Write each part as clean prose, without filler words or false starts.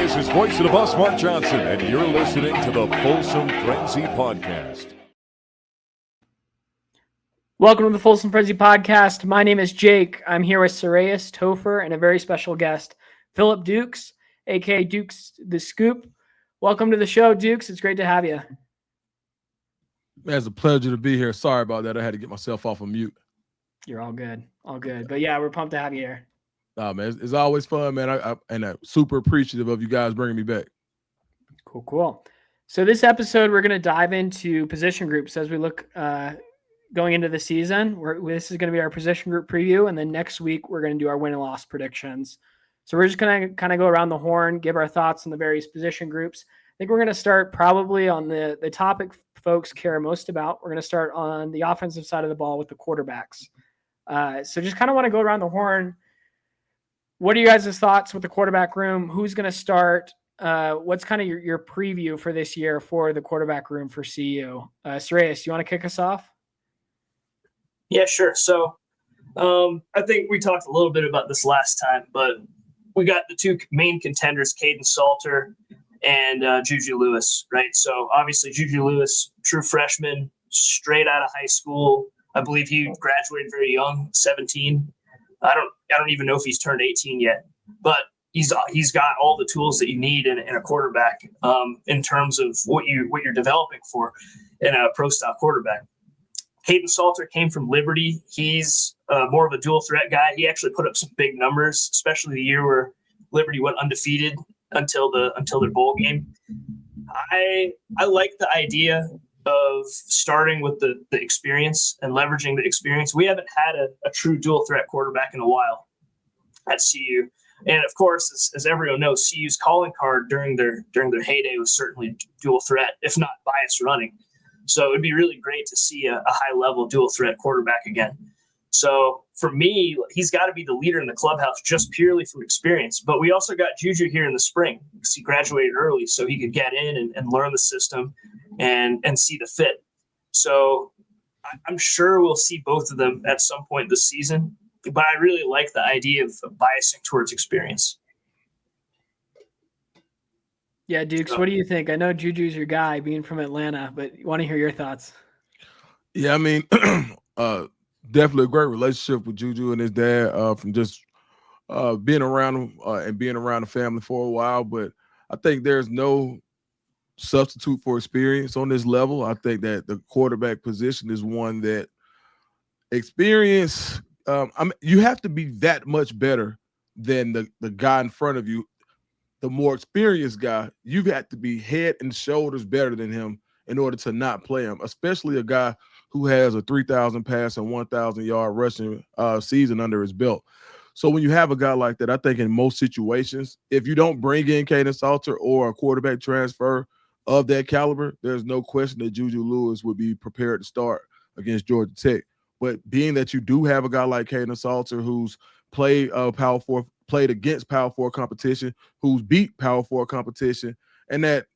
This is Voice of the Bus, Mark Johnson, and you're listening to the Folsom Frenzy Podcast. Welcome to the Folsom Frenzy Podcast. My name is Jake. I'm here with Sirius Topher and a very special guest, Philip Dukes, a.k.a. Dukes the Scoop. Welcome to the show, Dukes. It's great to have you. It's a pleasure to be here. Sorry about that. I had to get myself off of mute. You're all good. All good. But yeah, we're pumped to have you here. Man, it's always fun, man. I'm super appreciative of you guys bringing me back. Cool. So this episode, we're going to dive into position groups as we look going into the season. This is going to be our position group preview, and then next week we're going to do our win and loss predictions. So we're just going to kind of go around the horn, give our thoughts on the various position groups. I think we're going to start probably on the topic folks care most about. We're going to start on the offensive side of the ball with the quarterbacks. So just kind of want to go around the horn. What are you guys' thoughts with the quarterback room? Who's going to start? What's kind of your preview for this year for the quarterback room for CU? Sirius, you want to kick us off? Yeah, sure. So I think we talked a little bit about this last time, but we got the two main contenders, Caden Salter and Juju Lewis, right? So obviously Juju Lewis, true freshman, straight out of high school. I believe he graduated very young, 17. I don't even know if he's turned 18 yet, but he's got all the tools that you need in a quarterback in terms of what you're developing for in a pro style quarterback. Caden Salter came from Liberty. He's more of a dual threat guy. He actually put up some big numbers, especially the year where Liberty went undefeated until their bowl game. I like the idea of starting with the experience and leveraging the experience. We haven't had a true dual threat quarterback in a while at CU. And of course, as everyone knows, CU's calling card during their heyday was certainly dual threat, if not bias running. So it'd be really great to see a high level dual threat quarterback again. So for me, he's got to be the leader in the clubhouse just purely from experience. But we also got Juju here in the spring because he graduated early, so he could get in and learn the system and see the fit. So I'm sure we'll see both of them at some point this season. But I really like the idea of biasing towards experience. Yeah, Dukes, what do you think? I know Juju's your guy, being from Atlanta, but I want to hear your thoughts. Yeah, I mean, definitely a great relationship with Juju and his dad from just being around him and being around the family for a while. But I think there's no substitute for experience on this level. I think that the quarterback position is one that experience, you have to be that much better than the guy in front of you. The more experienced guy, you've got to be head and shoulders better than him in order to not play him, especially a guy who has a 3,000 pass and 1,000 yard rushing season under his belt. So when you have a guy like that, I think in most situations, if you don't bring in Caden Salter or a quarterback transfer of that caliber, there's no question that Juju Lewis would be prepared to start against Georgia Tech. But being that you do have a guy like Caden Salter who's played against Power 4 competition, who's beat Power 4 competition, and that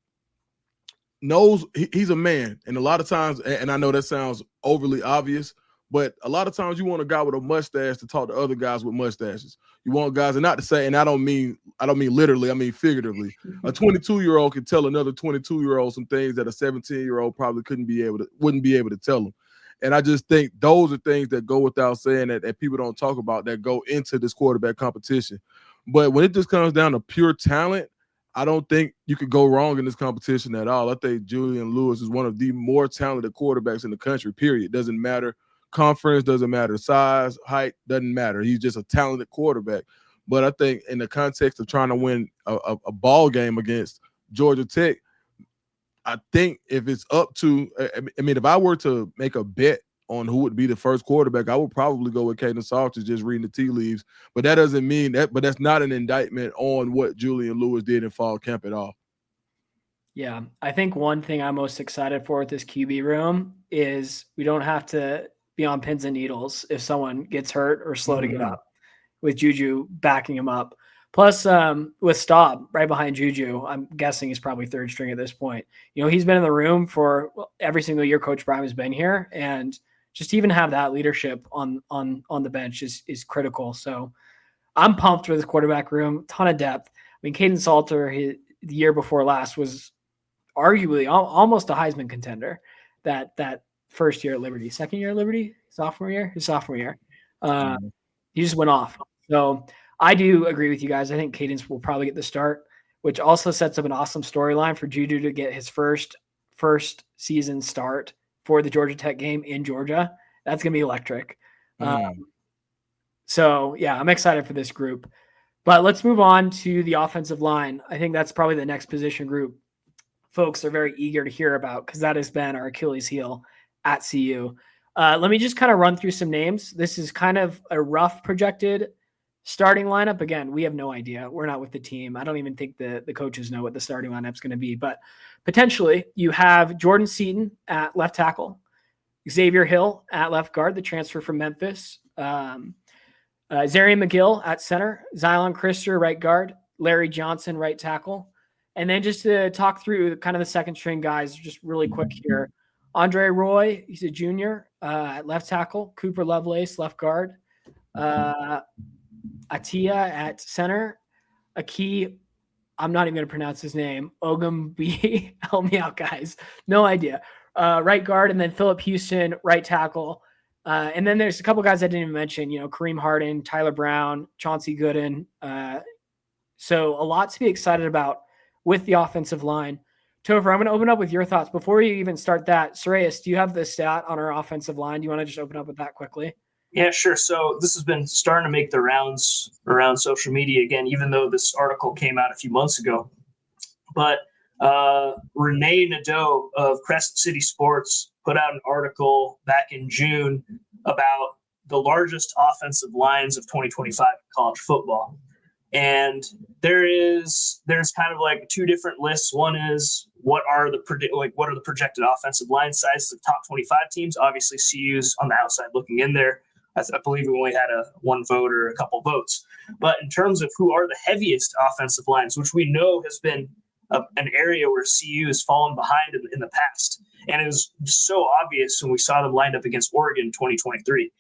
knows he's a man. And a lot of times, and I know that sounds overly obvious, but a lot of times you want a guy with a mustache to talk to other guys with mustaches. You want guys, and not to say, and I don't mean literally, I mean figuratively. A 22-year-old can tell another 22-year-old some things that a 17-year-old probably wouldn't be able to tell them. And I just think those are things that go without saying that people don't talk about that go into this quarterback competition. But when it just comes down to pure talent, I don't think you could go wrong in this competition at all. I think Julian Lewis is one of the more talented quarterbacks in the country, period. Doesn't matter conference, doesn't matter size, height, doesn't matter. He's just a talented quarterback. But I think in the context of trying to win a ball game against Georgia Tech, I think if it's up to, I mean, if I were to make a bet on who would be the first quarterback, I would probably go with Caden Salter, just reading the tea leaves. But that doesn't mean that, but that's not an indictment on what Julian Lewis did in fall camp at all. Yeah, I think one thing I'm most excited for with this QB room is we don't have to be on pins and needles if someone gets hurt or slow to get up with Juju backing him up. Plus, with Staub right behind Juju, I'm guessing he's probably third string at this point. You know, he's been in the room for every single year Coach Prime has been here, and just to even have that leadership on the bench is critical. So I'm pumped for this quarterback room, ton of depth. mean, Caden Salter, the year before last, was arguably almost a Heisman contender that first year at Liberty. Second year at Liberty? His sophomore year. He just went off. So I do agree with you guys. I think Cadence will probably get the start, which also sets up an awesome storyline for Juju to get his first season start for the Georgia Tech game in Georgia. That's going to be electric. So, yeah, I'm excited for this group. But let's move on to the offensive line. I think that's probably the next position group folks are very eager to hear about because that has been our Achilles heel at CU. Let me just kind of run through some names. This is kind of a rough projected starting lineup. Again, we have no idea. We're not with the team. I don't even think the coaches know what the starting lineup's going to be. But potentially you have Jordan Seaton at left tackle, Xavier Hill at left guard, the transfer from Memphis, Zarian McGill at center, Xylon Christer right guard, Larry Johnson right tackle. And then just to talk through kind of the second string guys, just really quick here. Andre Roy, he's a junior at left tackle. Cooper Lovelace, left guard. Atia at center. Aki, I'm not even going to pronounce his name. Ogumbi, help me out, guys. No idea. Right guard, and then Philip Houston, right tackle. And then there's a couple guys I didn't even mention, Kareem Harden, Tyler Brown, Chauncey Gooden. So a lot to be excited about with the offensive line. Topher, I'm going to open up with your thoughts. Before you even start that, Sirayus, do you have the stat on our offensive line? Do you want to just open up with that quickly? Yeah, sure. So this has been starting to make the rounds around social media again, even though this article came out a few months ago. But Renee Nadeau of Crescent City Sports put out an article back in June about the largest offensive lines of 2025 in college football. And there's kind of like two different lists. One is what are the projected offensive line sizes of top 25 teams? Obviously, CU's on the outside looking in there. I believe we only had one vote or a couple votes. But in terms of who are the heaviest offensive lines, which we know has been an area where CU has fallen behind in the past, and it was so obvious when we saw them lined up against Oregon in 2023.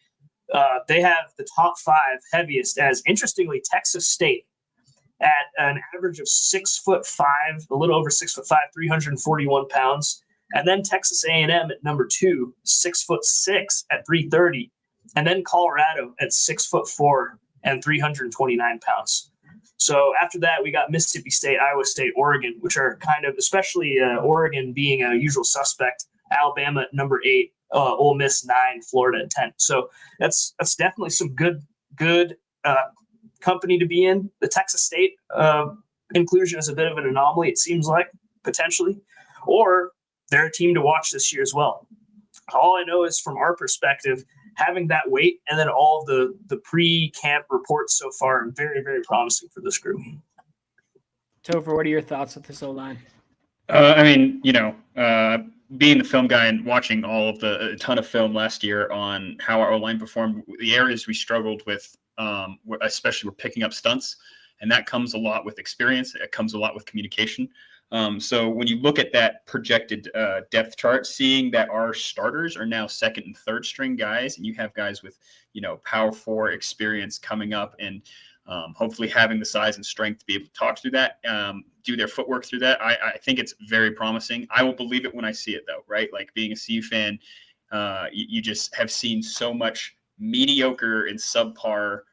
They have the top 5 heaviest as, interestingly, Texas State at an average of 6'5", a little over 6'5", 341 pounds. And then Texas A&M at number 2, 6'6" at 330. And then Colorado at 6'4" and 329 pounds. So after that, we got Mississippi State, Iowa State, Oregon, which are kind of, especially Oregon being a usual suspect, Alabama at number 8, Ole Miss 9, Florida at 10. So that's definitely some good company to be in. The Texas State inclusion is a bit of an anomaly, it seems like, potentially. Or they're a team to watch this year as well. All I know is from our perspective, having that weight and then all the pre-camp reports so far are very, very promising for this group. Topher, what are your thoughts with this O-line? Being the film guy and watching a ton of film last year on how our O-line performed, the areas we struggled with, especially we're picking up stunts, and that comes a lot with experience. It comes a lot with communication. So when you look at that projected depth chart, seeing that our starters are now second and third string guys, and you have guys with, Power 4 experience coming up and hopefully having the size and strength to be able to talk through that, do their footwork through that. I think it's very promising. I will believe it when I see it, though, right? Like being a CU fan, you just have seen so much mediocre and subpar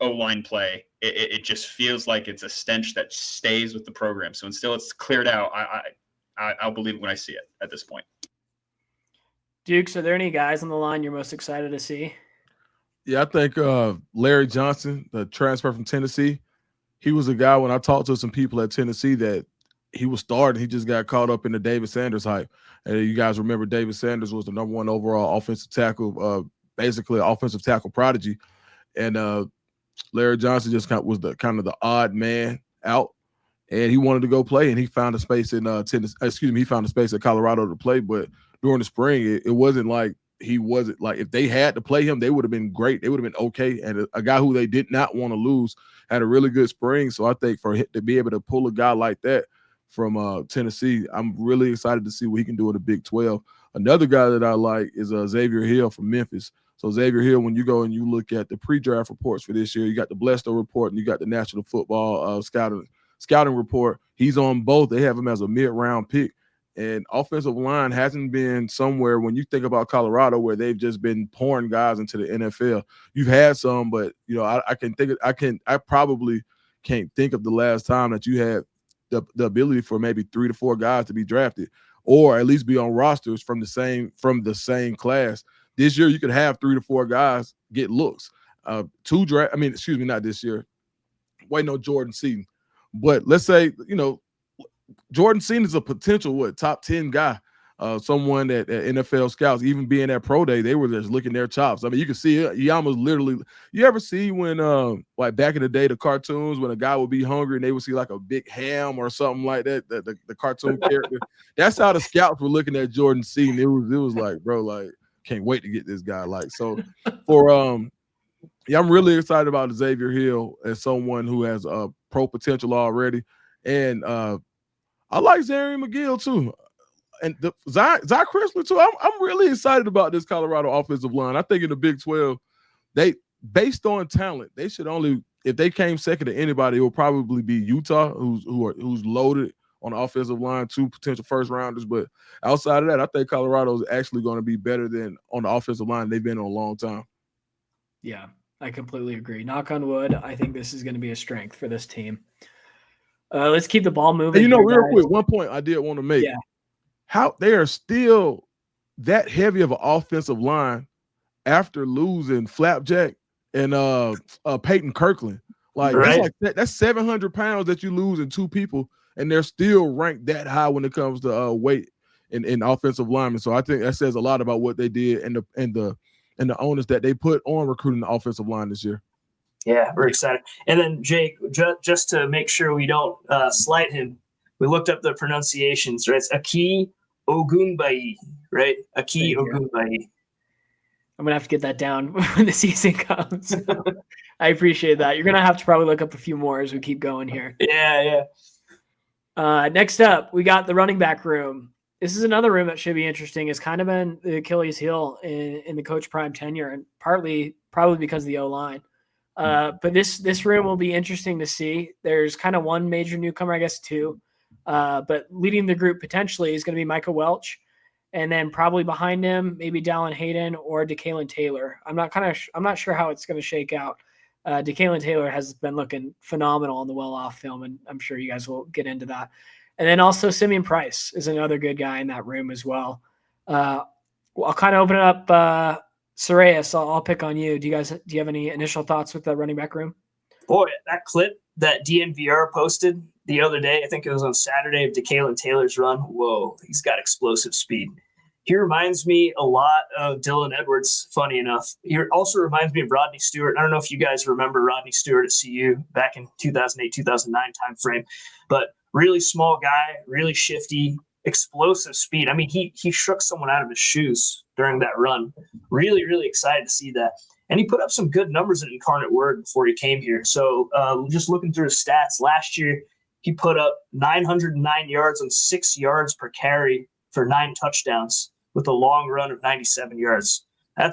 O-line play. It just feels like it's a stench that stays with the program. So until it's cleared out, I'll believe it when I see it at this point. Dukes, are there any guys on the line you're most excited to see? Yeah, I think Larry Johnson, the transfer from Tennessee, he was a guy when I talked to some people at Tennessee that he was starting. He just got caught up in the David Sanders hype. And you guys remember David Sanders was the number 1 overall offensive tackle, basically an offensive tackle prodigy. And Larry Johnson just was the odd man out, and he wanted to go play, and he found a space in he found a space at Colorado to play. But during the spring, it wasn't like he wasn't like, if they had to play him, they would have been great. They would have been okay. And a guy who they did not want to lose had a really good spring. So I think for him to be able to pull a guy like that from Tennessee, I'm really excited to see what he can do in the Big 12. Another guy that I like is Xavier Hill from Memphis. So Xavier Hill, when you go and you look at the pre-draft reports for this year, you got the Blesto report and you got the National Football scouting report. He's on both. They have him as a mid-round pick. And offensive line hasn't been somewhere when you think about Colorado where they've just been pouring guys into the NFL. You've had some, but I probably can't think of the last time that you had the ability for maybe 3 to 4 guys to be drafted or at least be on rosters from the same class. This year you could have 3 to 4 guys get looks. Not this year. Waiting on Jordan Seaton. But let's say, Jordan Seaton is a potential top 10 guy, someone that NFL scouts, even being at pro day, they were just licking their chops. I mean, you can see it. He almost literally. You ever see when like back in the day, the cartoons when a guy would be hungry and they would see like a big ham or something like that, the cartoon character. That's how the scouts were looking at Jordan Seaton. It was like, bro, like can't wait to get this guy. Like so for I'm really excited about Xavier Hill as someone who has pro potential already, and I like Zarian McGill too, and Zach Chrysler too. I'm really excited about this Colorado offensive line. I think in the Big 12, based on talent, they should only, if they came second to anybody, it will probably be Utah, who's loaded on the offensive line, 2 potential first rounders. But outside of that, I think Colorado is actually going to be better than on the offensive line they've been on a long time. Yeah, I completely agree. Knock on wood. I think this is going to be a strength for this team. Let's keep the ball moving. And real quick, one point I did want to make. Yeah. How they are still that heavy of an offensive line after losing Flapjack and Peyton Kirkland. Like, right. That's 700 pounds that you lose in 2 people, and they're still ranked that high when it comes to weight in offensive linemen. So I think that says a lot about what they did and the onus that they put on recruiting the offensive line this year. Yeah, we're excited. And then, Jake, just to make sure we don't slight him, we looked up the pronunciations, right? It's Aki Ogunbayi, right? Aki Ogunbayi. I'm going to have to get that down when the season comes. I appreciate that. You're going to have to probably look up a few more as we keep going here. Yeah. Next up, we got the running back room. This is another room that should be interesting. It's kind of been the Achilles heel in the Coach Prime tenure, and partly probably because of the O-line. But this room will be interesting to see. There's kind of one major newcomer, I guess 2. But leading the group potentially is going to be Micah Welch. And then probably behind him, maybe Dallin Hayden or DeKalen Taylor. I'm not sure how it's going to shake out. DeKalen Taylor has been looking phenomenal on the well-off film, and I'm sure you guys will get into that. And then also Simeon Price is another good guy in that room as well. I'll kind of open it up. Soraya, so I'll pick on you. Do you have any initial thoughts with the running back room? Boy, that clip that DNVR posted the other day, I think it was on Saturday, of DeKalen Taylor's run. Whoa, he's got explosive speed. He reminds me a lot of Dylan Edwards, funny enough. He also reminds me of Rodney Stewart. I don't know if you guys remember Rodney Stewart at CU back in 2008, 2009 timeframe, but really small guy, really shifty, explosive speed. I mean, he shook someone out of his shoes during that run. Really, really excited to see that. And he put up some good numbers at Incarnate Word before he came here. So just looking through his stats, last year he put up 909 yards on 6 yards per carry for 9 touchdowns with a long run of 97 yards. That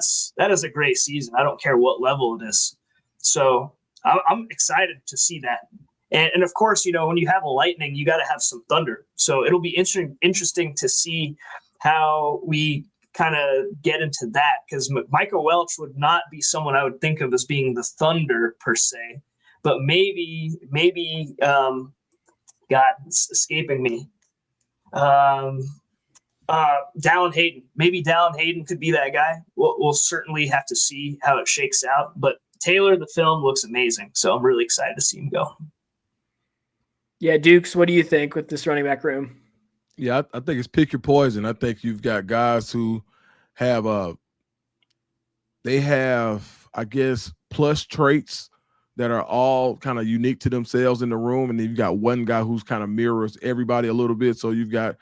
is a great season. I don't care what level it is. So I'm excited to see that. And of course, when you have a lightning, you got to have some thunder. So it'll be interesting to see how we kind of get into that, because Micah Welch would not be someone I would think of as being the thunder per se, but maybe God, it's escaping me. Dallin Hayden. Maybe Dallin Hayden could be that guy. We'll certainly have to see how it shakes out. But Taylor, the film looks amazing, so I'm really excited to see him go. Yeah, Dukes, what do you think with this running back room? Yeah, I think it's pick your poison. I think you've got guys who have I guess, plus traits that are all kind of unique to themselves in the room, and then you've got one guy who's kind of mirrors everybody a little bit. So you can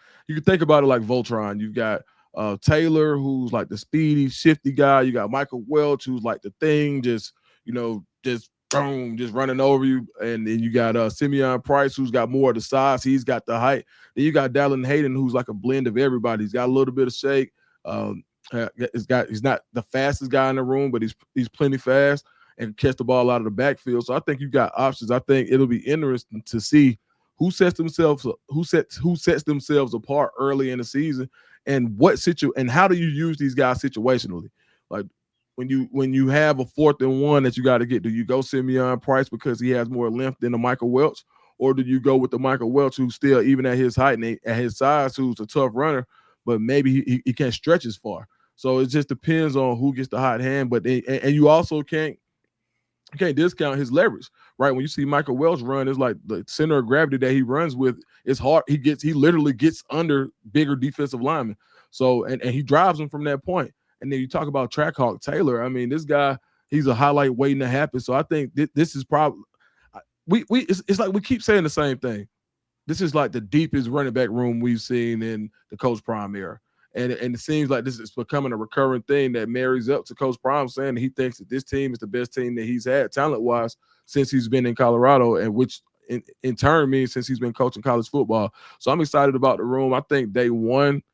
think about it like Voltron. You've got Taylor, who's like the speedy, shifty guy. You got Michael Welch, who's like the thing, just boom, just running over you. And then you got Simeon Price, who's got more of the size. He's got the height. Then you got Dallin Hayden, who's like a blend of everybody. He's got a little bit of shake. He's not the fastest guy in the room, but he's plenty fast and can catch the ball out of the backfield. So I think you got options. I think it'll be interesting to see who sets themselves apart early in the season, and and how do you use these guys situationally? Like when you have a 4th and 1 that you got to get, do you go Simeon Price because he has more length than the Michael Welch, or do you go with the Michael Welch who's still, even at his height and at his size, who's a tough runner, but maybe he can't stretch as far? So it just depends on who gets the hot hand, but and you also can't discount his leverage, right? When you see Michael Welch run, it's like the center of gravity that he runs with is hard. He literally gets under bigger defensive linemen. So and he drives them from that point. And then you talk about Trackhawk Taylor. I mean, this guy, he's a highlight waiting to happen. So I think this is probably it's like we keep saying the same thing. This is like the deepest running back room we've seen in the Coach Prime era. And it seems like this is becoming a recurring thing that marries up to Coach Prime saying that he thinks that this team is the best team that he's had talent-wise since he's been in Colorado, and which in turn means since he's been coaching college football. So I'm excited about the room. I think day one,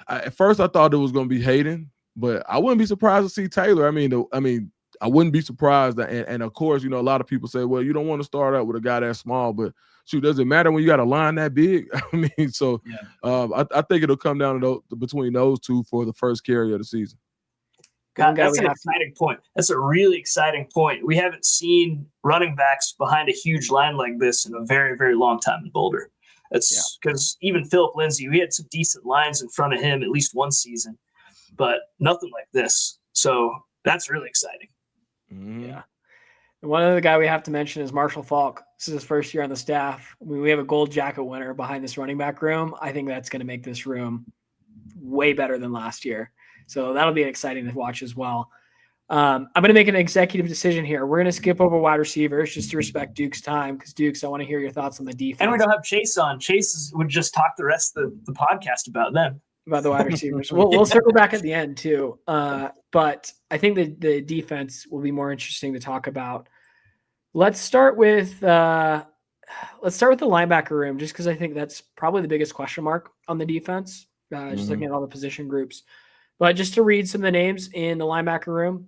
at first I thought it was going to be Hayden, but I wouldn't be surprised to see Taylor. I mean, I wouldn't be surprised. And of course, a lot of people say, well, you don't want to start out with a guy that small, but shoot, does it matter when you got a line that big? I mean, so yeah. I think it'll come down to between those two for the first carry of the season. God, that's an exciting point. That's a really exciting point. We haven't seen running backs behind a huge line like this in a very, very long time in Boulder. That's because even Philip Lindsay, we had some decent lines in front of him at least one season, but nothing like this. So that's really exciting. Mm-hmm. Yeah. One other guy we have to mention is Marshall Falk. This is his first year on the staff. We have a gold jacket winner behind this running back room. I think that's going to make this room way better than last year. So that'll be exciting to watch as well. I'm going to make an executive decision here. We're going to skip over wide receivers just to respect Duke's time, because Dukes, I want to hear your thoughts on the defense. And we don't have Chase on. Chase would just talk the rest of the podcast about them. About the wide receivers. We'll circle back at the end too. But I think the defense will be more interesting to talk about. Let's start with the linebacker room, just because I think that's probably the biggest question mark on the defense. Just looking at all the position groups. But just to read some of the names in the linebacker room,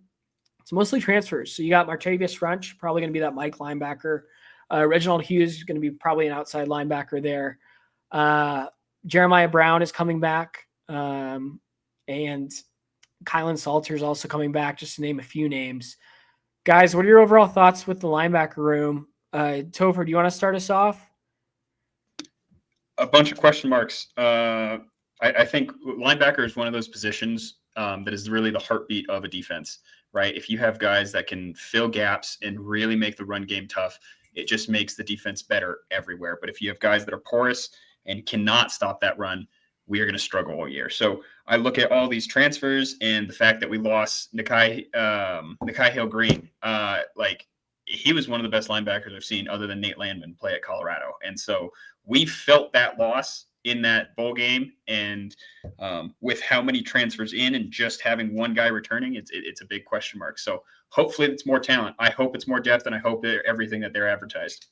it's mostly transfers. So you got Martavius French, probably going to be that Mike linebacker. Reginald Hughes is going to be probably an outside linebacker there. Jeremiah Brown is coming back. And Kylan Salter is also coming back, just to name a few names. Guys, what are your overall thoughts with the linebacker room? Topher, do you want to start us off? A bunch of question marks. I think linebacker is one of those positions that is really the heartbeat of a defense, right? If you have guys that can fill gaps and really make the run game tough, it just makes the defense better everywhere. But if you have guys that are porous and cannot stop that run, we are going to struggle all year. So I look at all these transfers and the fact that we lost Nikhai Hill-Green. He was one of the best linebackers I've seen other than Nate Landman play at Colorado. And so we felt that loss in that bowl game. And with how many transfers in and just having one guy returning, it's a big question mark. So hopefully it's more talent. I hope it's more depth, and I hope everything that they're advertised.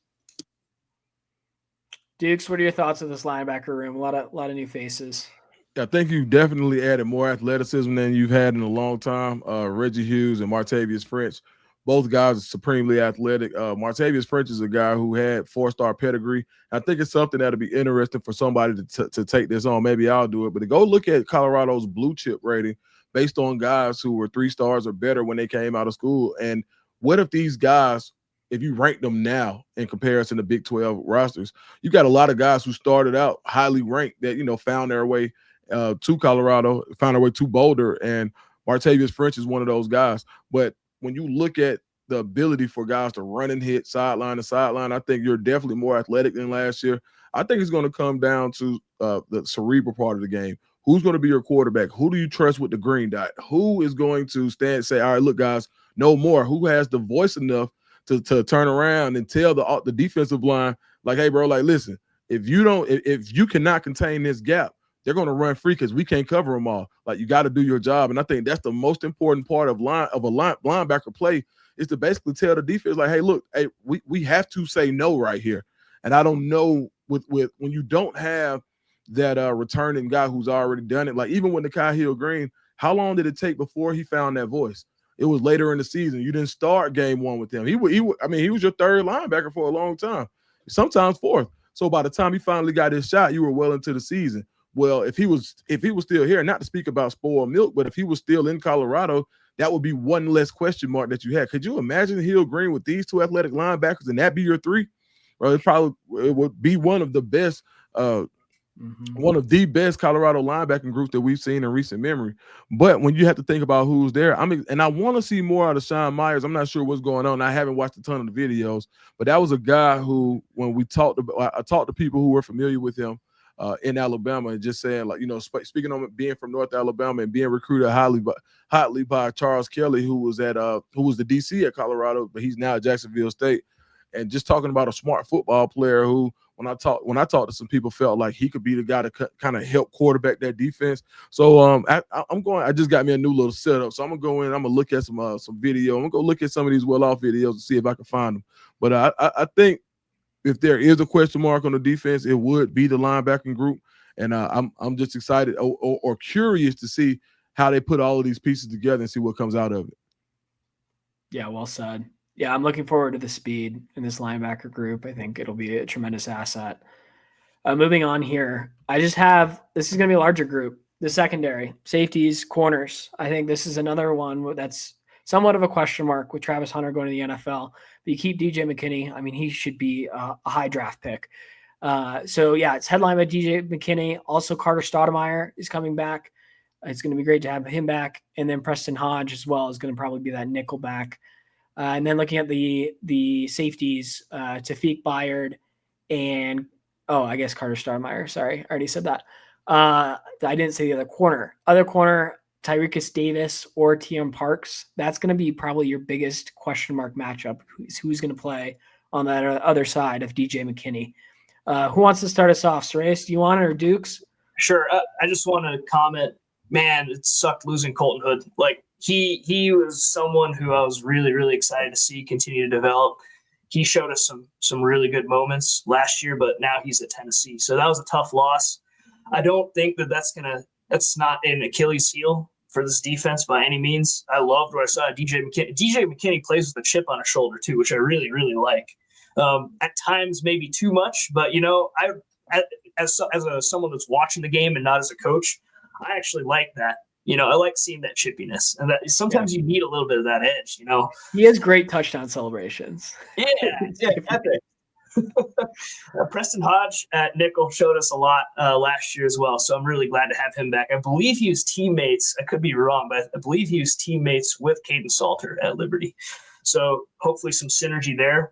Dukes, what are your thoughts of this linebacker room? A lot of new faces. I think you definitely added more athleticism than you've had in a long time. Reggie Hughes and Martavius French, both guys are supremely athletic. Martavius French is a guy who had 4-star pedigree. I think it's something that'll be interesting for somebody to take this on. Maybe I'll do it. But to go look at Colorado's blue chip rating based on guys who were 3 stars or better when they came out of school. And what if these guys, if you rank them now in comparison to Big 12 rosters, you got a lot of guys who started out highly ranked that, found their way to Colorado, found their way to Boulder, and Martavius French is one of those guys. But when you look at the ability for guys to run and hit sideline to sideline, I think you're definitely more athletic than last year. I think it's going to come down to the cerebral part of the game. Who's going to be your quarterback? Who do you trust with the green dot? Who is going to stand and say, all right, look, guys, no more? Who has the voice enough to turn around and tell the defensive line, like, hey, bro, like, listen, if you cannot contain this gap, they're going to run free because we can't cover them all. Like, you got to do your job. And I think that's the most important part of linebacker play, is to basically tell the defense, like, hey, look, hey, we have to say no right here. And I don't know with when you don't have that returning guy who's already done it. Like even with Nikhai Hill-Green, how long did it take before he found that voice? It was later in the season. You didn't start game one with him. He was your third linebacker for a long time, sometimes fourth. So by the time he finally got his shot, you were well into the season. Well, if he was still here, not to speak about spoiled milk, but if he was still in Colorado, that would be one less question mark that you had. Could you imagine Hill-Green with these two athletic linebackers and that be your three? Well, it would be one of the best, one of the best Colorado linebacking groups that we've seen in recent memory. But when you have to think about who's there, I want to see more out of Sean Myers. I'm not sure what's going on. I haven't watched a ton of the videos, but that was a guy who, when I talked to people who were familiar with him in Alabama, and just saying, like, speaking on being from North Alabama and being recruited hotly by Charles Kelly, who was the DC at Colorado, but he's now at Jacksonville State. And just talking about a smart football player who, when I talked to some people, felt like he could be the guy to kind of help quarterback that defense. So I just got me a new little setup. So I'm gonna go in. I'm gonna look at some video. I'm gonna go look at some of these well-off videos and see if I can find them. But I think if there is a question mark on the defense, it would be the linebacking group. And I'm just excited or curious to see how they put all of these pieces together and see what comes out of it. Yeah, well said. Yeah, I'm looking forward to the speed in this linebacker group. I think it'll be a tremendous asset. Moving on here, this is going to be a larger group. The secondary, safeties, corners. I think this is another one that's somewhat of a question mark with Travis Hunter going to the NFL. But you keep DJ McKinney. I mean, he should be a high draft pick. So, yeah, it's headlined by DJ McKinney. Also, Carter Stoudemire is coming back. It's going to be great to have him back. And then Preston Hodge as well is going to probably be that nickel back. And then looking at the safeties, Tafiq Bayard and I guess Carter Stoudemire. Sorry, I already said that. I didn't say the other corner. Other corner, Tyrekus Davis or TM Parks. That's going to be probably your biggest question mark matchup. Who's going to play on that other side of DJ McKinney? Who wants to start us off? Surace, do you want it, or Dukes? Sure. I just want to comment. Man, it sucked losing Colton Hood. Like, he was someone who I was really, really excited to see continue to develop. He showed us some really good moments last year, but now he's at Tennessee. So that was a tough loss. I don't think that's not an Achilles heel for this defense by any means. I loved what I saw DJ McKinney. DJ McKinney plays with a chip on his shoulder too, which I really, really like. At times maybe too much, but as someone that's watching the game and not as a coach, I actually like that. I like seeing that chippiness, and that sometimes you need a little bit of that edge. He has great touchdown celebrations. Yeah, epic. Preston Hodge at nickel showed us a lot last year as well, so I'm really glad to have him back. I believe he was teammates. I could be wrong, but I believe he was teammates with Caden Salter at Liberty. So hopefully some synergy there.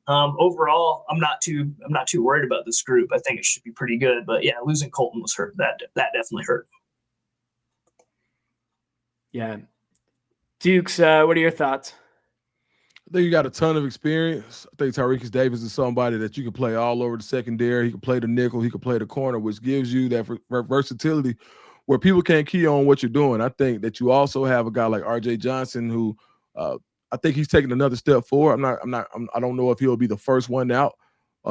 Overall, I'm not too worried about this group. I think it should be pretty good. But yeah, losing Colton was hurt. That definitely hurt. Yeah. Dukes, what are your thoughts? I think you got a ton of experience. I think Tyrekus Davis is somebody that you can play all over the secondary. He can play the nickel. He can play the corner, which gives you that versatility where people can't key on what you're doing. I think that you also have a guy like R.J. Johnson who I think he's taking another step forward. I don't know if he'll be the first one out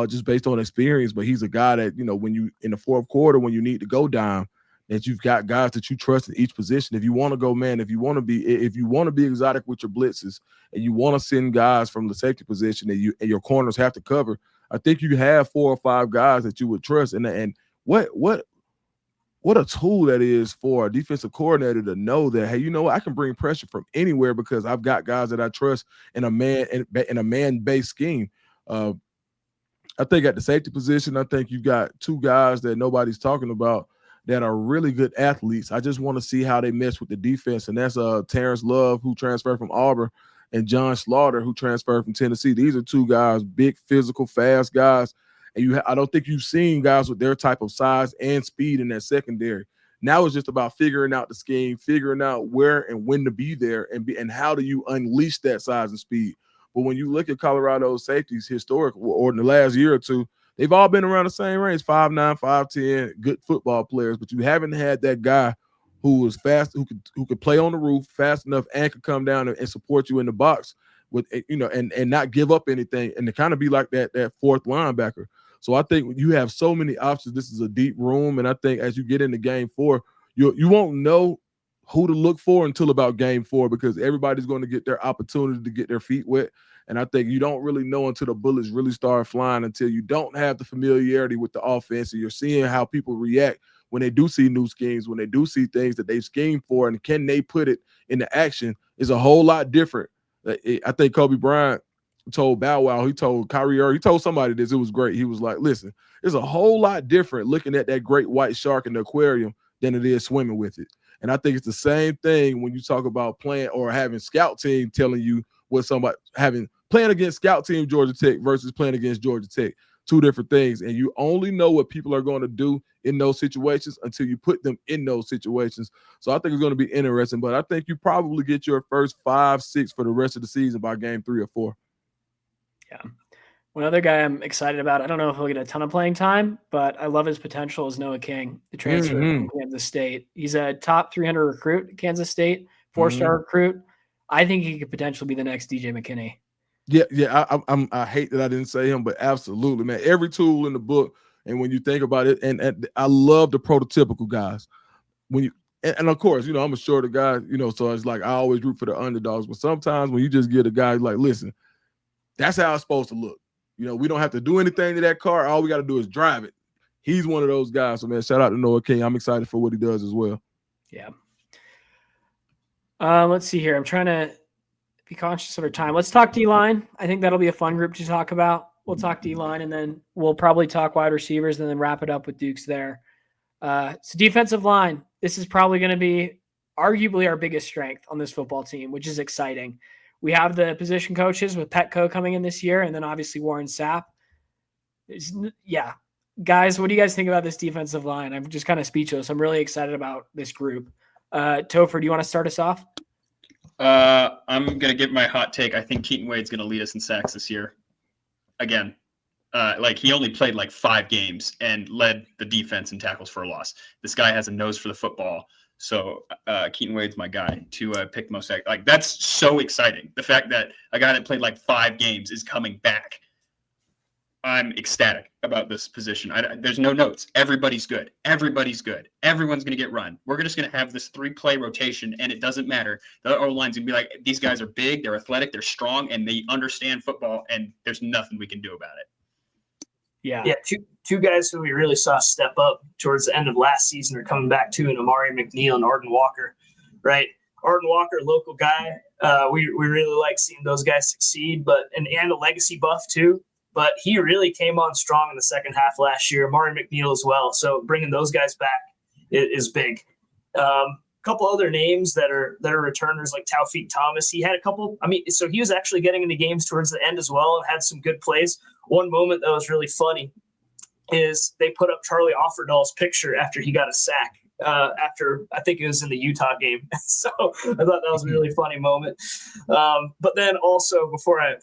just based on experience, but he's a guy that, when you in the fourth quarter, when you need to go down, that you've got guys that you trust in each position. If you want to go man, if you want to be exotic with your blitzes and you want to send guys from the safety position and your corners have to cover, I think you have 4 or 5 guys that you would trust. And what a tool that is for a defensive coordinator to know that, hey, I can bring pressure from anywhere because I've got guys that I trust in a man-based scheme. I think at the safety position, I think you've got 2 guys that nobody's talking about that are really good athletes. I just want to see how they mesh with the defense, and that's Terrence Love, who transferred from Auburn, and John Slaughter, who transferred from Tennessee. These are 2 guys, big, physical, fast guys, and I don't think you've seen guys with their type of size and speed in that secondary. Now it's just about figuring out the scheme, figuring out where and when to be there, and how do you unleash that size and speed. But when you look at Colorado's safeties historically, or in the last year or two, they've all been around the same range, 5'9", 5'10", good football players, but you haven't had that guy who was fast, who could play on the roof fast enough and could come down and support you in the box with, and not give up anything, and to kind of be like that fourth linebacker. So I think you have so many options. This is a deep room, and I think as you get into game 4, you won't know who to look for until about game 4 because everybody's going to get their opportunity to get their feet wet. And I think you don't really know until the bullets really start flying until you don't have the familiarity with the offense and you're seeing how people react when they do see new schemes, when they do see things that they've schemed for, and can they put it into action is a whole lot different. I think Kobe Bryant told Bow Wow, he told Kyrie Irving, he told somebody this, it was great. He was like, listen, it's a whole lot different looking at that great white shark in the aquarium than it is swimming with it. And I think it's the same thing when you talk about playing or having scout team telling you what somebody playing against scout team Georgia Tech versus playing against Georgia Tech. Two different things. And you only know what people are going to do in those situations until you put them in those situations. So I think it's going to be interesting, but I think you probably get your first 5, 6 for the rest of the season by game 3 or 4. Yeah. One other guy I'm excited about, I don't know if he'll get a ton of playing time, but I love his potential is Noah King, the transfer from Kansas State. He's a top 300 recruit at Kansas State, 4-star recruit. I think he could potentially be the next DJ McKinney. Yeah. I hate that I didn't say him, but absolutely, man. Every tool in the book, and when you think about it, and I love the prototypical guys. When you and of course, I'm a shorter guy, so it's like I always root for the underdogs. But sometimes when you just get a guy like, listen, that's how it's supposed to look. We don't have to do anything to that car. All we got to do is drive it. He's one of those guys. So, man, shout out to Noah King. I'm excited for what he does as well. Yeah. Let's see here. I'm trying to be conscious of our time. Let's talk D-line. I think that'll be a fun group to talk about. We'll talk D-line, and then we'll probably talk wide receivers and then wrap it up with Dukes there. So defensive line, this is probably going to be arguably our biggest strength on this football team, which is exciting. We have the position coaches with Petco coming in this year, and then obviously Warren Sapp. Yeah. Guys, what do you guys think about this defensive line? I'm just kind of speechless. I'm really excited about this group. Topher, do you want to start us off? I'm going to give my hot take. I think Keaton Wade's going to lead us in sacks this year. Again, he only played 5 games and led the defense in tackles for a loss. This guy has a nose for the football. So Keaton Wade's my guy to pick the most sacks. That's so exciting. The fact that a guy that played 5 games is coming back. I'm ecstatic about this position. There's no notes. Everybody's good. Everybody's good. Everyone's going to get run. We're just going to have this 3-play rotation, and it doesn't matter. The O-line's going to be like, these guys are big, they're athletic, they're strong, and they understand football, and there's nothing we can do about it. Yeah. Yeah, two guys who we really saw step up towards the end of last season are coming back too, and Amari McNeil and Arden Walker, right? Arden Walker, local guy. We really like seeing those guys succeed, and a legacy buff too. But he really came on strong in the second half last year. Amari McNeil as well. So bringing those guys back is big. A couple other names that are returners like Taufiq Thomas. He had a couple. So he was actually getting into games towards the end as well and had some good plays. One moment that was really funny is they put up Charlie Offerdahl's picture after he got a sack. After I think it was in the Utah game. So I thought that was a really funny moment. But then also before I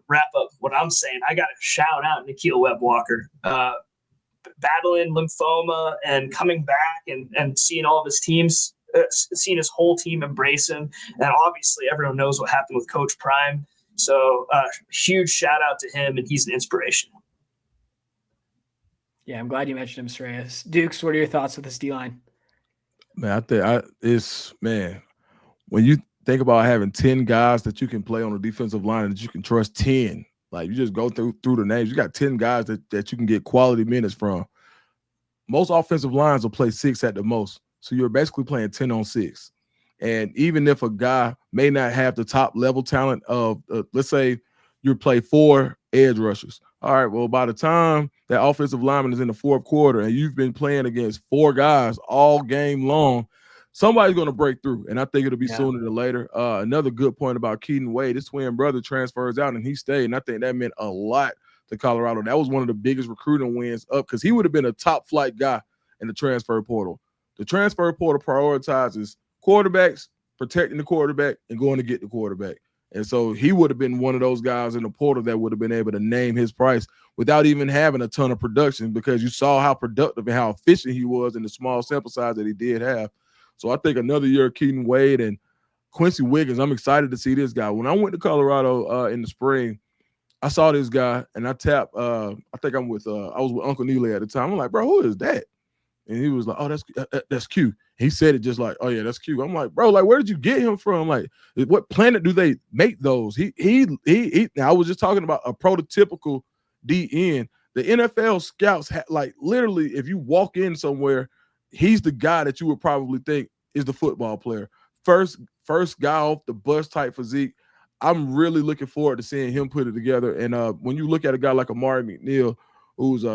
wrap up what I'm saying, I got to shout out Nikhil Webb-Walker, battling lymphoma and coming back and seeing all of his teams, seeing his whole team embrace him. And obviously everyone knows what happened with Coach Prime. So huge shout out to him, and he's an inspiration. Yeah, I'm glad you mentioned him, Shreyas. Dukes, what are your thoughts with this D-line? Man, I think when you think about having 10 guys that you can play on the defensive line and that you can trust 10, you just go through the names. You got 10 guys that you can get quality minutes from. Most offensive lines will play 6 at the most. So you're basically playing 10 on 6. And even if a guy may not have the top level talent of, let's say you play 4 edge rushers. All right, well, by the time that offensive lineman is in the fourth quarter and you've been playing against 4 guys all game long, somebody's going to break through, and I think it'll be sooner than later. Another good point about Keaton Wade, his twin brother transfers out, and he stayed, and I think that meant a lot to Colorado. That was one of the biggest recruiting wins up because he would have been a top-flight guy in the transfer portal. The transfer portal prioritizes quarterbacks, protecting the quarterback, and going to get the quarterback. And so he would have been one of those guys in the portal that would have been able to name his price without even having a ton of production because you saw how productive and how efficient he was in the small sample size that he did have. So I think another year of Keaton Wade and Quincy Wiggins, I'm excited to see this guy. When I went to Colorado in the spring, I saw this guy and I tapped. I think I was with Uncle Neely at the time. I'm like, bro, who is that? And he was like, oh, that's Q. He said it just like, oh yeah, that's Q. I'm like, bro, like, where did you get him from? Like, what planet do they make those? He now I was just talking about a prototypical DN. The NFL scouts like literally, if you walk in somewhere, he's the guy that you would probably think is the football player. First guy off the bus type physique. I'm really looking forward to seeing him put it together. And when you look at a guy like Amari McNeil, who's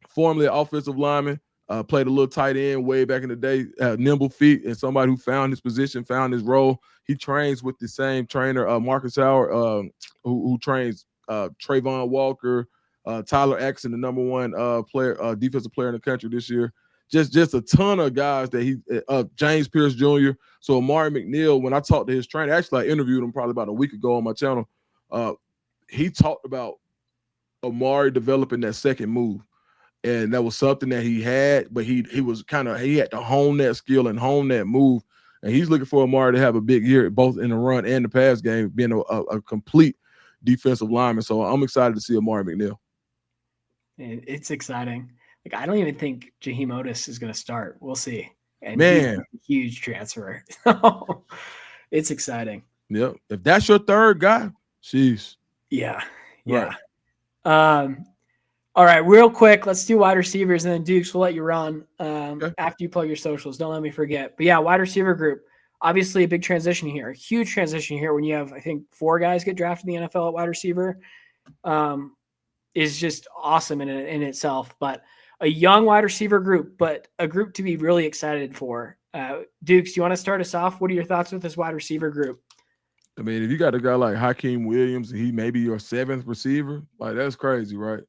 formerly an offensive lineman, played a little tight end way back in the day, nimble feet, and somebody who found his position, found his role. He trains with the same trainer, Marcus Howard, who trains Trayvon Walker, Tyler Axon, the number one defensive player in the country this year. Just a ton of guys that James Pierce Jr. So Amari McNeil, when I talked to his trainer, actually I interviewed him probably about a week ago on my channel. He talked about Amari developing that second move. And that was something that he had, but he had to hone that skill and hone that move. And he's looking for Amari to have a big year, both in the run and the pass game, being a complete defensive lineman. So I'm excited to see Amari McNeil. It's exciting. Like, I don't even think Jaheim Otis is going to start. We'll see. And man, huge transfer. It's exciting. Yep. If that's your third guy, jeez. Yeah. Right. All right, real quick, let's do wide receivers, and then Dukes, we'll let you run Okay. after you plug your socials. Don't let me forget. But yeah, wide receiver group, obviously a big transition here, a huge transition here when you have, I think, 4 guys get drafted in the NFL at wide receiver, is just awesome in itself. But a young wide receiver group, but a group to be really excited for. Dukes, do you want to start us off? What are your thoughts with this wide receiver group? I mean, if you got a guy like Hakeem Williams, and he may be your 7th receiver, like that's crazy, right?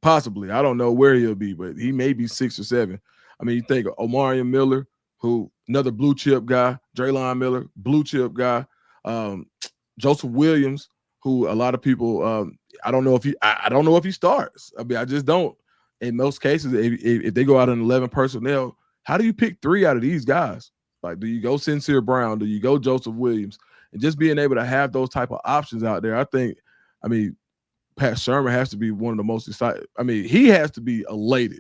Possibly. I don't know where he'll be, but he may be 6 or 7. I mean, you think of Omarion Miller, who another blue chip guy, Draylon Miller, blue chip guy, Joseph Williams, who a lot of people, I don't know if he starts. I mean, I just don't. In most cases, if they go out in 11 personnel, how do you pick 3 out of these guys? Like, do you go Sincere Brown? Do you go Joseph Williams? And just being able to have those type of options out there, I mean, Pat Shermer has to be one of the most excited. I mean, he has to be elated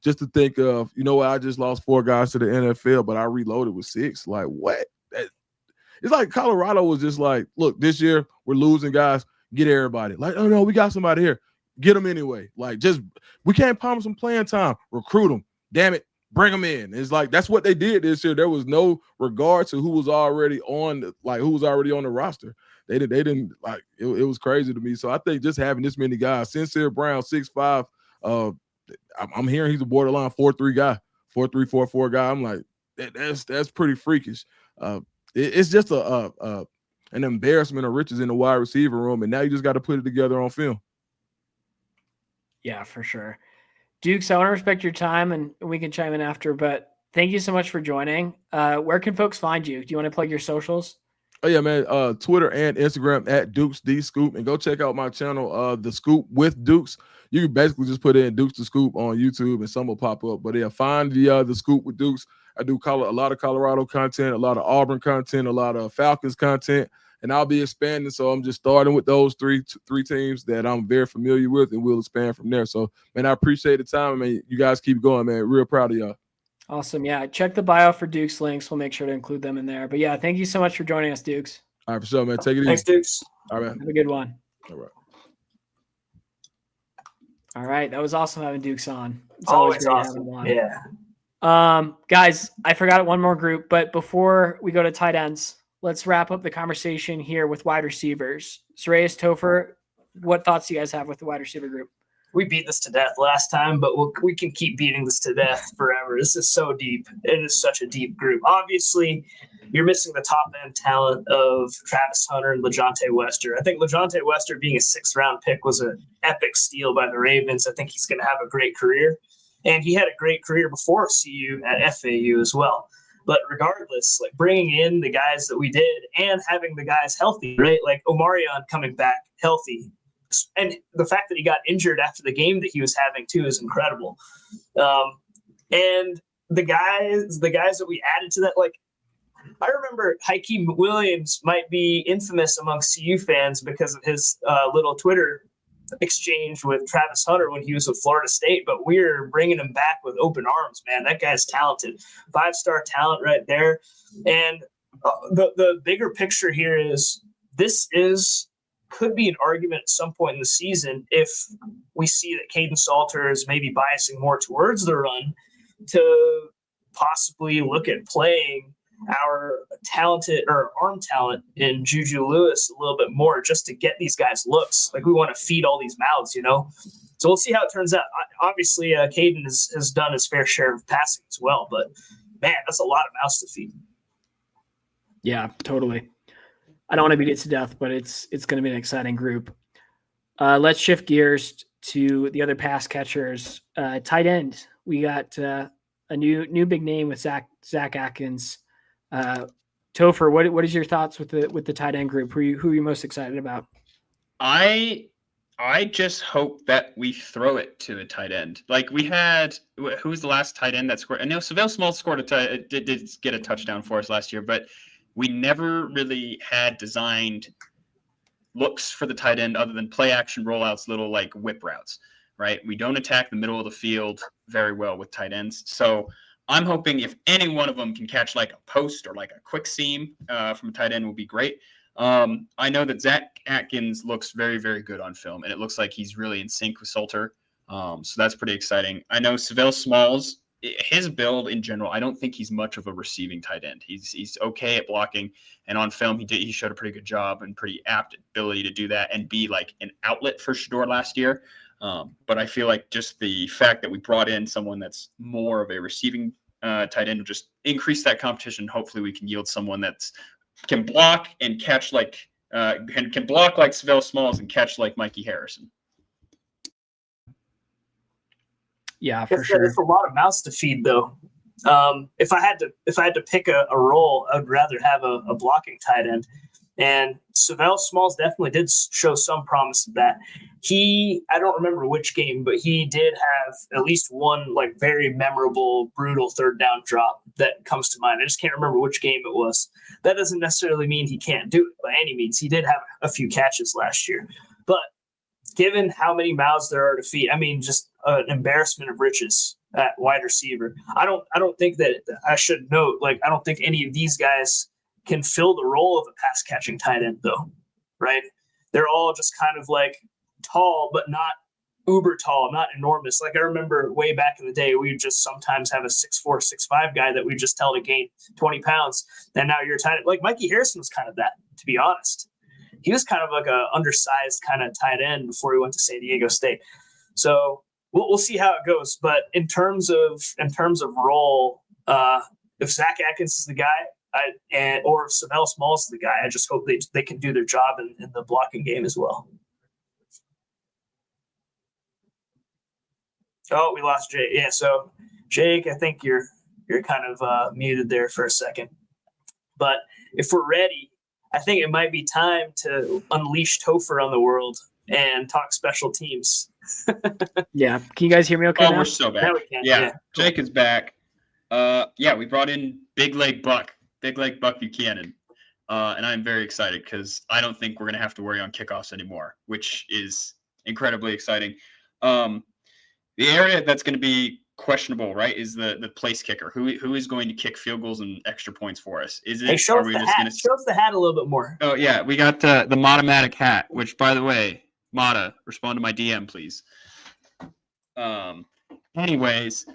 just to think of, you know what, I just lost 4 guys to the NFL, but I reloaded with 6. Like, what? It's like Colorado was just like, look, this year we're losing guys. Get everybody. Like, oh, no, we got somebody here. Get them anyway. Like, we can't promise them playing time. Recruit them. Damn it. Bring them in. It's like that's what they did this year. There was no regard to who was already on the roster. They didn't like it was crazy to me. So I think just having this many guys, Sincere Brown, 6'5", I'm hearing he's a borderline 4'3" guy, 4'3", 4'4" guy. I'm like, that's pretty freakish. It's just an embarrassment of riches in the wide receiver room, and now you just got to put it together on film. Yeah, for sure. Dukes, I want to respect your time, and we can chime in after, but thank you so much for joining. Where can folks find you? Do you want to plug your socials? Oh yeah, man. Twitter and Instagram at Dukes D Scoop, and go check out my channel, The Scoop with Dukes. You can basically just put in Dukes the Scoop on YouTube, and some will pop up. But yeah, find the Scoop with Dukes. I do a lot of Colorado content, a lot of Auburn content, a lot of Falcons content, and I'll be expanding. So I'm just starting with those three teams that I'm very familiar with, and we'll expand from there. So man, I appreciate the time. I mean, you guys keep going, man. Real proud of y'all. Awesome. Yeah. Check the bio for Dukes links. We'll make sure to include them in there. But yeah, thank you so much for joining us, Dukes. All right, for sure, man. Take it easy. Thanks, Dukes. All right, man. Have a good one. All right. All right. That was awesome having Dukes on. It's Always great awesome. having him on. Yeah. Guys, I forgot one more group, but before we go to tight ends, let's wrap up the conversation here with wide receivers. Sarayas Topher, what thoughts do you guys have with the wide receiver group? We beat this to death last time, but we can keep beating this to death forever. This is so deep. It is such a deep group. Obviously, you're missing the top-end talent of Travis Hunter and LeJontay Wester. I think LeJontay Wester being a 6th-round pick was an epic steal by the Ravens. I think he's going to have a great career. And he had a great career before CU at FAU as well. But regardless, like bringing in the guys that we did and having the guys healthy, right? Like Omarion coming back healthy. And the fact that he got injured after the game that he was having too is incredible. And the guys that we added to that, like I remember Hakeem Williams might be infamous among CU fans because of his little Twitter exchange with Travis Hunter when he was with Florida State, but we're bringing him back with open arms, man. That guy's talented, 5-star talent right there. And the bigger picture here is this could be an argument at some point in the season if we see that Caden Salter is maybe biasing more towards the run to possibly look at playing our talented or arm talent in Juju Lewis a little bit more just to get these guys looks. Like we want to feed all these mouths, you know? So we'll see how it turns out. Obviously, Caden has done his fair share of passing as well, but man, that's a lot of mouths to feed. Yeah, totally. I don't want to beat it to death, but it's going to be an exciting group. Let's shift gears to the other pass catchers. Tight end. We got a new big name with Zach Atkins. Topher, what is your thoughts with the tight end group? Who are you most excited about? I just hope that we throw it to a tight end. Like we had, who was the last tight end that scored? I know Savell Smalls scored did get a touchdown for us last year, but we never really had designed looks for the tight end other than play action rollouts, little like whip routes, right? We don't attack the middle of the field very well with tight ends. So I'm hoping if any one of them can catch like a post or like a quick seam from a tight end will be great. I know that Zach Atkins looks very, very good on film, and it looks like he's really in sync with Salter. So that's pretty exciting. I know Savell Smalls, his build in general, I don't think he's much of a receiving tight end. He's okay at blocking, and on film he showed a pretty good job and pretty apt ability to do that and be like an outlet for Shedeur last year. But I feel like just the fact that we brought in someone that's more of a receiving tight end will just increase that competition. Hopefully we can yield someone that's can block and catch like can block like Savell Smalls and catch like Mikey Harrison. Yeah, for sure. It's a lot of mouths to feed, though. If I had to pick a role, I would rather have a blocking tight end. And Savell Smalls definitely did show some promise of that. I don't remember which game, but he did have at least one like very memorable, brutal third down drop that comes to mind. I just can't remember which game it was. That doesn't necessarily mean he can't do it by any means. He did have a few catches last year. But given how many mouths there are to feed, I mean, just an embarrassment of riches at wide receiver. I don't think that I should note, like, I don't think any of these guys can fill the role of a pass catching tight end though, right? They're all just kind of like tall, but not uber tall, not enormous. Like I remember way back in the day, we would just sometimes have a 6'4", 6'5" guy that we just tell to gain 20 pounds. And now you're tight end. Like Mikey Harrison was kind of that, to be honest. He was kind of like a undersized kind of tight end before he went to San Diego State. So we'll see how it goes. But in terms of role, if Zach Atkins is the guy, or if Savell Smalls is the guy, I just hope they can do their job in the blocking game as well. Oh, we lost Jake. Yeah, so Jake, I think you're kind of muted there for a second. But if we're ready, I think it might be time to unleash Topher on the world and talk special teams. Yeah. Can you guys hear me okay now? We're so back. Now we can. Yeah. Cool. Jake is back. We brought in Big Leg Buck Buchanan. And I'm very excited because I don't think we're going to have to worry on kickoffs anymore, which is incredibly exciting. The area that's going to be questionable, right, is the place kicker. Who is going to kick field goals and extra points for us? Is it? Hey, show us the hat a little bit more. Oh yeah, we got the Mottomatic hat. Which, by the way, Motta, respond to my DM, please. Anyways,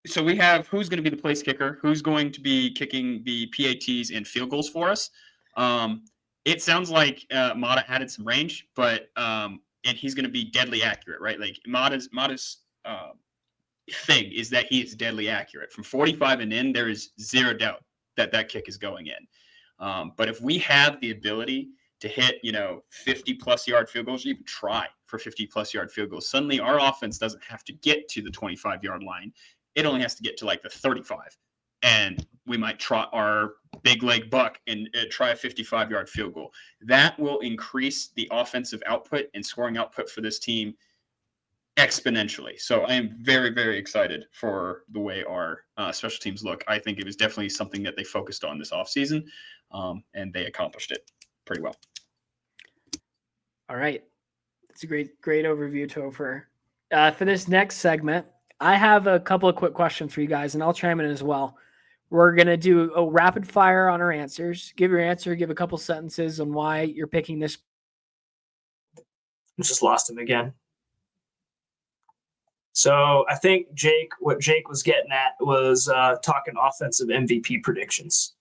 so we have who's going to be the place kicker, who's going to be kicking the PATs and field goals for us. It sounds like Motta added some range, but and he's going to be deadly accurate, right? Like Motta's thing is that he is deadly accurate. From 45 and in, there is zero doubt that kick is going in. But if we have the ability to hit, 50-plus yard field goals, or even try for 50-plus yard field goals, suddenly our offense doesn't have to get to the 25-yard line. It only has to get to like the 35. And we might try our Big Leg Buck and try a 55-yard field goal. That will increase the offensive output and scoring output for this team exponentially. So I am very, very excited for the way our special teams look. I think it was definitely something that they focused on this offseason, and they accomplished it pretty well. All right. That's a great overview, Topher. For this next segment, I have a couple of quick questions for you guys, and I'll chime in as well. We're going to do a rapid fire on our answers. Give your answer, give a couple sentences on why you're picking this. I just lost him again. So I think what Jake was getting at was talking offensive MVP predictions.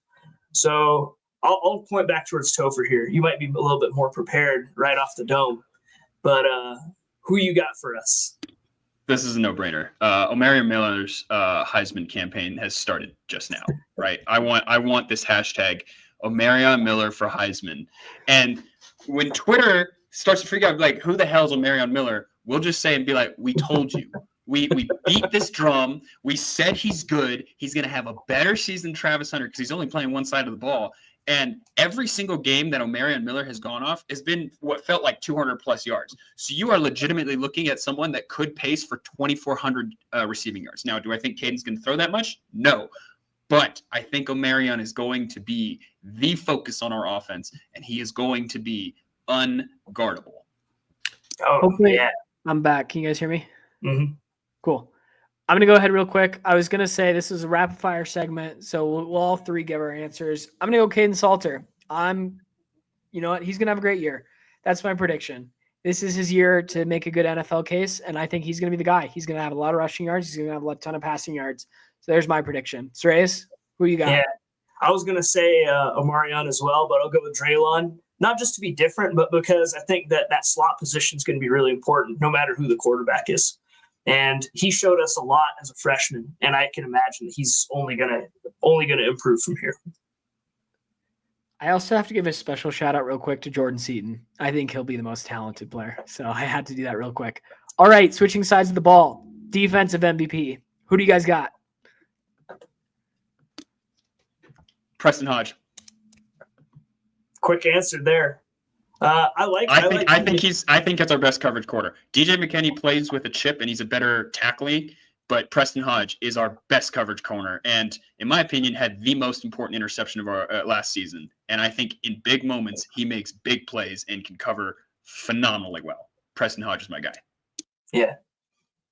So I'll point back towards Topher here. You might be a little bit more prepared right off the dome, but who you got for us? This is a no-brainer. Omarion Miller's Heisman campaign has started just now, right? I want this hashtag Omarion Miller for Heisman. And when Twitter starts to freak out, like, who the hell is Omarion Miller? We'll just say and be like, we told you. We beat this drum. We said he's good. He's going to have a better season than Travis Hunter because he's only playing one side of the ball. And every single game that Omarion Miller has gone off has been what felt like 200-plus yards. So you are legitimately looking at someone that could pace for 2,400 receiving yards. Now, do I think Caden's going to throw that much? No. But I think Omarion is going to be the focus on our offense, and he is going to be unguardable. Oh, Hopefully, yeah. I'm back. Can you guys hear me? Mm-hmm. Cool. I'm going to go ahead real quick. I was going to say this is a rapid fire segment, so we'll all three give our answers. I'm going to go Caden Salter. You know what? He's going to have a great year. That's my prediction. This is his year to make a good NFL case, and I think he's going to be the guy. He's going to have a lot of rushing yards. He's going to have a ton of passing yards. So there's my prediction. Sreyas, who you got? Yeah, I was going to say Omarion as well, but I'll go with Draylon. Not just to be different, but because I think that slot position is going to be really important no matter who the quarterback is. And he showed us a lot as a freshman, and I can imagine that he's only gonna improve from here. I also have to give a special shout out real quick to Jordan Seaton. I think he'll be the most talented player. So I had to do that real quick. All right, switching sides of the ball. Defensive MVP. Who do you guys got? Preston Hodge. Quick answer there. I think that's our best coverage quarter. DJ McKinney plays with a chip and he's a better tackling, but Preston Hodge is our best coverage corner, and in my opinion, had the most important interception of our last season. And I think in big moments he makes big plays and can cover phenomenally well. Preston Hodge is my guy. Yeah.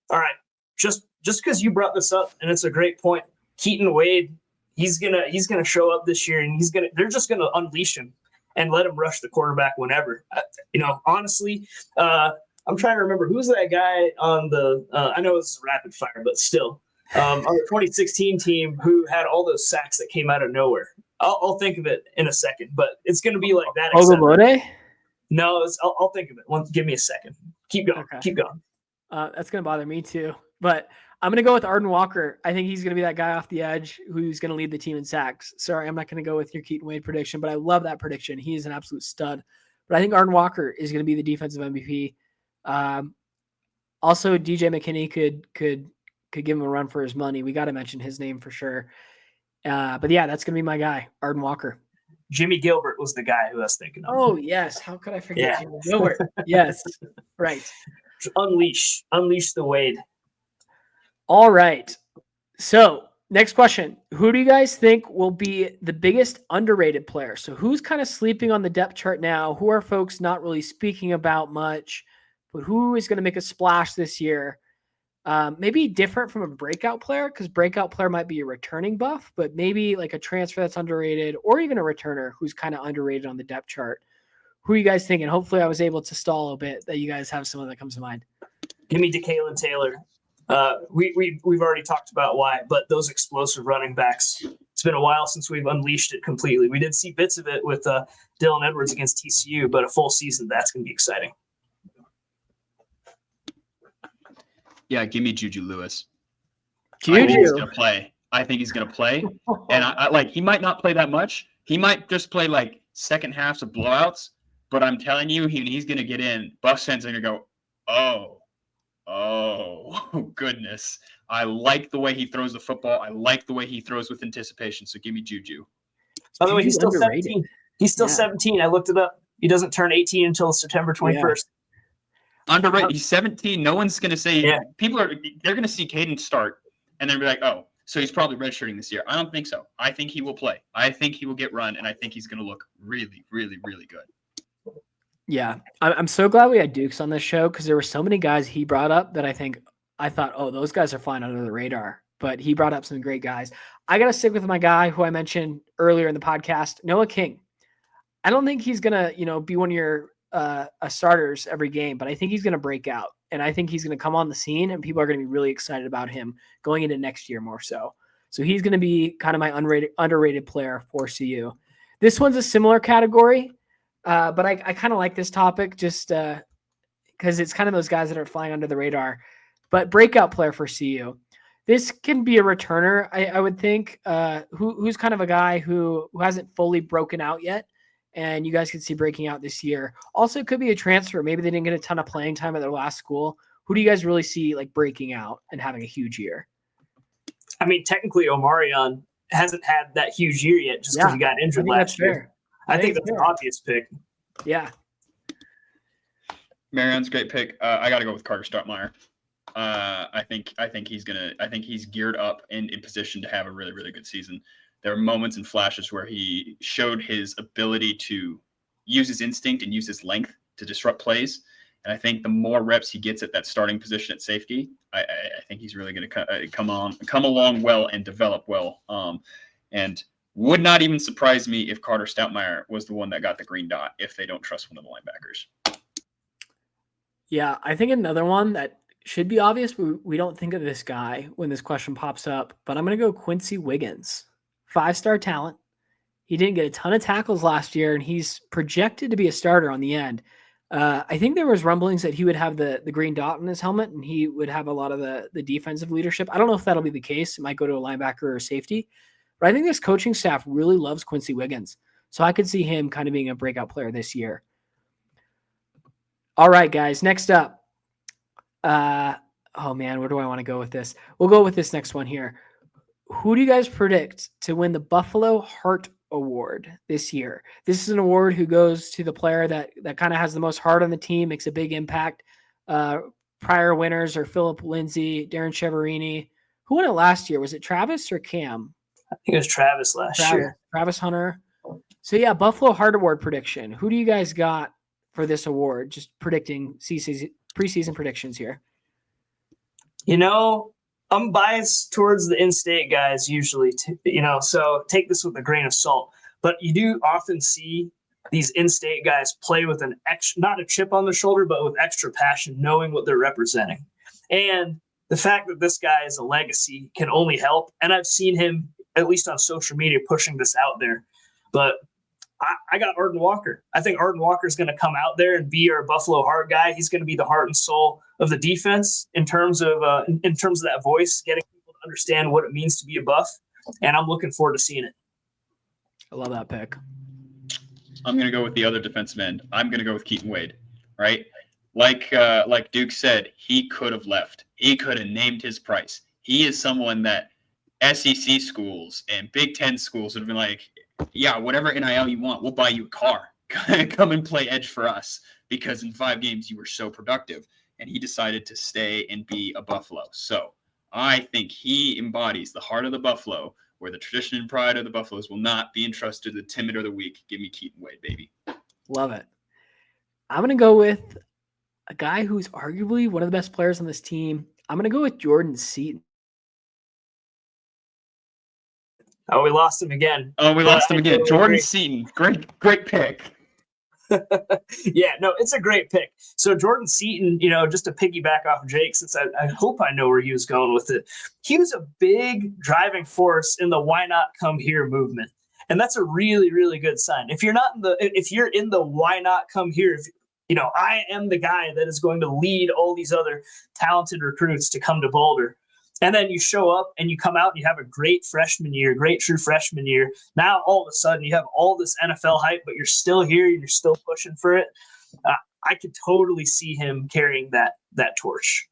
All right. Just because you brought this up, and it's a great point. Keaton Wade, he's gonna show up this year, and they're just gonna unleash him and let him rush the quarterback whenever. Honestly, I'm trying to remember who's that guy on the. I know it's rapid fire, but still, on the 2016 team who had all those sacks that came out of nowhere. I'll think of it in a second, but it's going to be like that. Ogunbode? No, I'll think of it. Give me a second. Keep going. Okay. Keep going. That's going to bother me too, but I'm going to go with Arden Walker. I think he's going to be that guy off the edge who's going to lead the team in sacks. Sorry, I'm not going to go with your Keaton Wade prediction, but I love that prediction. He is an absolute stud. But I think Arden Walker is going to be the defensive MVP. Also, DJ McKinney could give him a run for his money. We got to mention his name for sure. But yeah, that's going to be my guy, Arden Walker. Jimmy Gilbert was the guy who I was thinking of. Oh, yes. How could I forget Jimmy Gilbert? Yes, right. Unleash the Wade. All right. So next question. Who do you guys think will be the biggest underrated player? So who's kind of sleeping on the depth chart now? Who are folks not really speaking about much, but who is going to make a splash this year? Maybe different from a breakout player, because breakout player might be a returning buff, but maybe like a transfer that's underrated, or even a returner who's kind of underrated on the depth chart. Who are you guys thinking? Hopefully I was able to stall a bit that you guys have someone that comes to mind. Give me DeKalen Taylor. We've already talked about why, but those explosive running backs, it's been a while since we've unleashed it completely. We did see bits of it with Dylan Edwards against TCU, but a full season, that's going to be exciting. Yeah, give me Juju Lewis. Juju. I think he's going to play. And I he might not play that much. He might just play like second halves of blowouts, but I'm telling you, he's going to get in. Buff fans are going to go, oh, goodness. I like the way he throws the football. I like the way he throws with anticipation. So give me Juju. By the way, he's still 17. He's still 17. I looked it up. He doesn't turn 18 until September 21st. Underrated. He's 17. No one's going to say Yeah. they're going to see Caden start and then be like, oh, so he's probably redshirting this year. I don't think so. I think he will play. I think he will get run, and I think he's going to look really, really, really good. Yeah, I'm so glad we had Dukes on this show because there were so many guys he brought up that I thought, oh, those guys are flying under the radar. But he brought up some great guys. I got to stick with my guy who I mentioned earlier in the podcast, Noah King. I don't think he's going to, be one of your starters every game, but I think he's going to break out. And I think he's going to come on the scene and people are going to be really excited about him going into next year more so. So he's going to be kind of my underrated player for CU. This one's a similar category, but I kind of like this topic just because it's kind of those guys that are flying under the radar. But breakout player for CU. This can be a returner, I would think, who's kind of a guy who hasn't fully broken out yet. And you guys can see breaking out this year. Also, it could be a transfer. Maybe they didn't get a ton of playing time at their last school. Who do you guys really see like breaking out and having a huge year? I mean, technically, Omarion hasn't had that huge year yet just because he got injured last year. I think that's an obvious pick. Yeah. Marion's great pick. I got to go with Carter Stoutmire. I think he's geared up and in position to have a really, really good season. There are moments and flashes where he showed his ability to use his instinct and use his length to disrupt plays. And I think the more reps he gets at that starting position at safety, I think he's really going to come along well and develop well. And would not even surprise me if Carter Stoutmire was the one that got the green dot if they don't trust one of the linebackers. Yeah, I think another one that should be obvious, but we don't think of this guy when this question pops up, but I'm going to go Quincy Wiggins. 5-star talent. He didn't get a ton of tackles last year, and he's projected to be a starter on the end. I think there was rumblings that he would have the green dot on his helmet, and he would have a lot of the defensive leadership. I don't know if that'll be the case. It might go to a linebacker or a safety. But I think this coaching staff really loves Quincy Wiggins. So I could see him kind of being a breakout player this year. All right, guys. Next up. Oh, man, where do I want to go with this? We'll go with this next one here. Who do you guys predict to win the Buffalo Heart Award this year? This is an award who goes to the player that kind of has the most heart on the team, makes a big impact. Prior winners are Philip Lindsay, Darren Cheverini. Who won it last year? Was it Travis or Cam? I think it was Travis last year. Travis Hunter. So, yeah, Buffalo Heart Award prediction. Who do you guys got for this award? Just predicting preseason predictions here. I'm biased towards the in-state guys usually, so take this with a grain of salt. But you do often see these in-state guys play with an extra, not a chip on the shoulder, but with extra passion, knowing what they're representing. And the fact that this guy is a legacy can only help. And I've seen him, at least on social media, pushing this out there. But I got Arden Walker. I think Arden Walker is going to come out there and be our Buffalo Heart guy. He's going to be the heart and soul of the defense in terms of that voice, getting people to understand what it means to be a Buff. And I'm looking forward to seeing it. I love that pick. I'm going to go with the other defensive end. I'm going to go with Keaton Wade, right? Like Duke said, he could have left. He could have named his price. He is someone that SEC schools and Big Ten schools would have been like, yeah, whatever NIL you want, we'll buy you a car. Come and play edge for us because in 5 games you were so productive. And he decided to stay and be a Buffalo. So I think he embodies the heart of the Buffalo, where the tradition and pride of the Buffaloes will not be entrusted to the timid or the weak. Give me Keaton Wade, baby. Love it. I'm going to go with a guy who's arguably one of the best players on this team. I'm going to go with Jordan Seaton. Oh, we lost him again. Jordan Seaton. Great pick. Yeah, no, it's a great pick. So Jordan Seaton, just to piggyback off of Jake, since I hope I know where he was going with it, he was a big driving force in the "Why Not Come Here" movement, and that's a really, really good sign. If you're in the "Why Not Come Here," I am the guy that is going to lead all these other talented recruits to come to Boulder. And then you show up and you come out and you have a great true freshman year. Now, all of a sudden, you have all this NFL hype, but you're still here and you're still pushing for it. I could totally see him carrying that torch.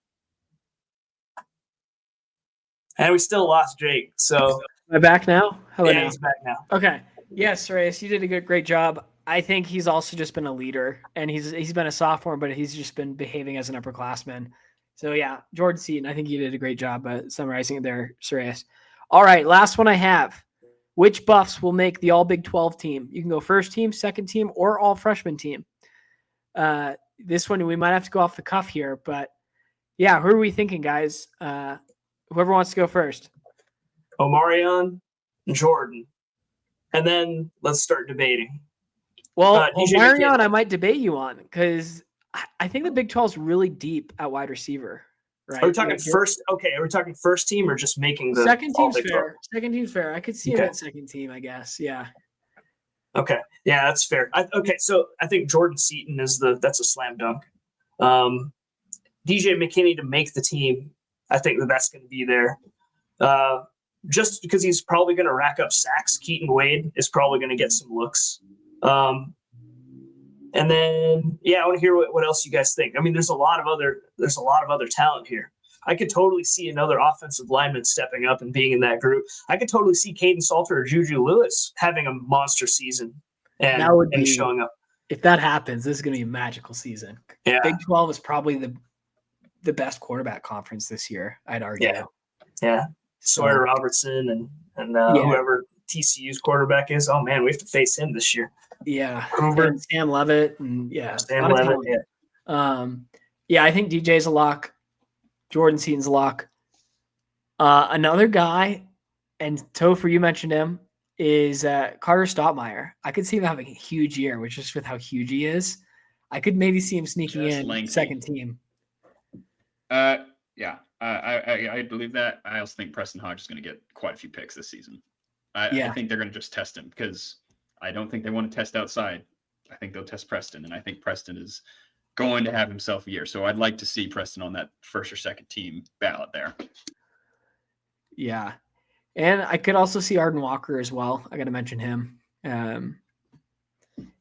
And we still lost Jake. So am I back now? He's back now. Okay. Yes, Reyes, you did a great job. I think he's also just been a leader, and he's been a sophomore, but he's just been behaving as an upperclassman. So yeah, Jordan Seaton, I think he did a great job summarizing it there, Sirius. All right, last one I have. Which Buffs will make the All Big 12 team? You can go first team, second team, or all freshman team. This one we might have to go off the cuff here, but yeah, who are we thinking, guys? Whoever wants to go first. Omarion, Jordan, and then let's start debating. Well, DJ Omarion, McKinney. I might debate you on because I think the Big 12 is really deep at wide receiver. Right? Are we talking first? Okay, are we talking first team or just making the second All team's Big 12? fair? Second team's fair. I could see him at second team, I guess. Yeah. Okay, yeah, that's fair. So I think Jordan Seaton that's a slam dunk. DJ McKinney to make the team, I think that's going to be there. Just because he's probably going to rack up sacks. Keaton Wade is probably going to get some looks. And then, I want to hear what else you guys think. I mean, there's a lot of other talent here. I could totally see another offensive lineman stepping up and being in that group. I could totally see Caden Salter or Juju Lewis having a monster season and showing up. If that happens, this is going to be a magical season. Yeah. Big 12 is probably the best quarterback conference this year, I'd argue. Yeah. Sawyer Robertson and whoever TCU's quarterback is. Oh, man, we have to face him this year. Yeah. Hoover. And Sam Levitt. And Sam Levitt, I think DJ's a lock. Jordan Seaton's a lock. Another guy, and Topher, you mentioned him, is Carter Stottmeyer. I could see him having a huge year, which is with how huge he is. I could maybe see him sneaking in second team. I believe that. I also think Preston Hodge is going to get quite a few picks this season. I think they're going to just test him because I don't think they want to test outside. I think they'll test Preston, and I think Preston is going to have himself a year. So I'd like to see Preston on that first or second team ballot there. Yeah. And I could also see Arden Walker as well. I got to mention him.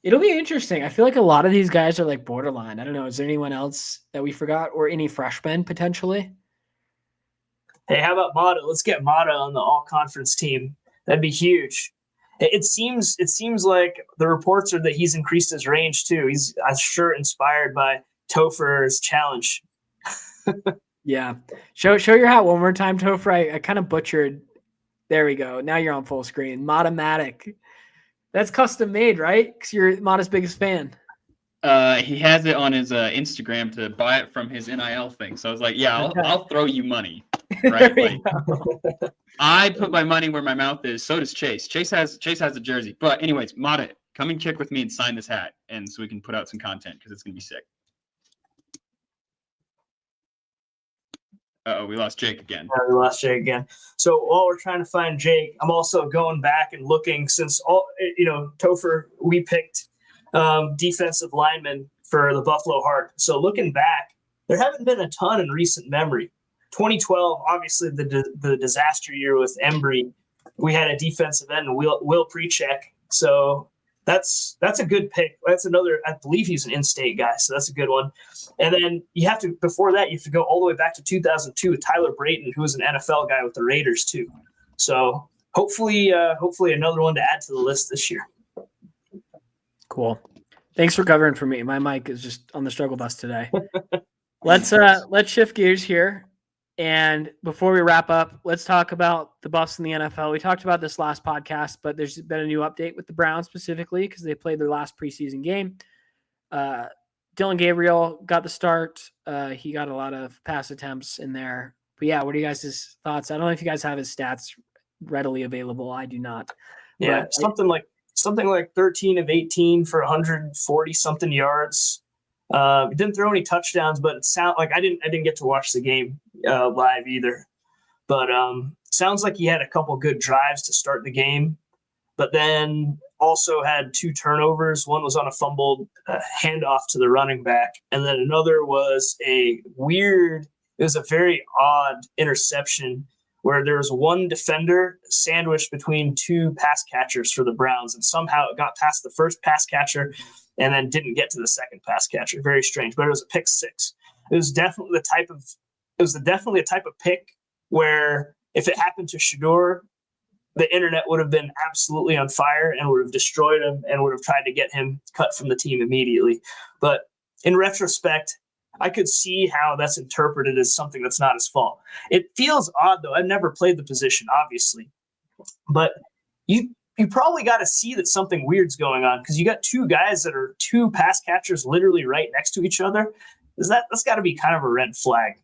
It'll be interesting. I feel like a lot of these guys are like borderline. I don't know. Is there anyone else that we forgot or any freshmen potentially? Hey, how about Mata? Let's get Mata on the all-conference team. That'd be huge. It seems like the reports are that he's increased his range too. He's, I'm sure, inspired by Topher's challenge. Yeah. Show your hat one more time, Topher. I kind of butchered. There we go. Now you're on full screen. Matomatic. That's custom made, right? Because you're Mata's biggest fan. He has it on his Instagram to buy it from his NIL thing. So I was like, I'll throw you money. Right? Like, I put my money where my mouth is. So does Chase. Chase has a jersey. But anyways, Mata, come and kick with me and sign this hat, and so we can put out some content because it's gonna be sick. We lost Jake again. We lost Jake again. So while we're trying to find Jake, I'm also going back and looking since Topher, we picked defensive linemen for the Buffalo Heart. So looking back, there haven't been a ton in recent memory. 2012, obviously the disaster year with Embry, we had a defensive end, Will Precheck. So that's a good pick. That's another, I believe he's an in-state guy, so that's a good one. And then before that, you have to go all the way back to 2002 with Tyler Brayton, who was an NFL guy with the Raiders too. So hopefully another one to add to the list this year. Cool. Thanks for covering for me. My mic is just on the struggle bus today. Let's shift gears here. And before we wrap up, let's talk about the Buffs in the NFL. We talked about this last podcast, but there's been a new update with the Browns specifically because they played their last preseason game. Dylan Gabriel got the start. He got a lot of pass attempts in there. But yeah, what are you guys' thoughts? I don't know if you guys have his stats readily available. I do not. Yeah, but something like 13 of 18 for 140 something yards. Didn't throw any touchdowns, but it sound like I didn't get to watch the game live either. But sounds like he had a couple good drives to start the game, but then also had 2 turnovers. One was on a fumbled handoff to the running back, and then another was a very odd interception where there was one defender sandwiched between 2 pass catchers for the Browns, and somehow it got past the first pass catcher and then didn't get to the second pass catcher. Very strange, but it was a pick 6. It was definitely definitely a type of pick where if it happened to Shedeur, the internet would have been absolutely on fire and would have destroyed him and would have tried to get him cut from the team immediately. But in retrospect, I could see how that's interpreted as something that's not his fault. It feels odd, though. I've never played the position, obviously. But you probably got to see that something weird's going on, because you got two guys that are two pass catchers literally right next to each other. That's got to be kind of a red flag.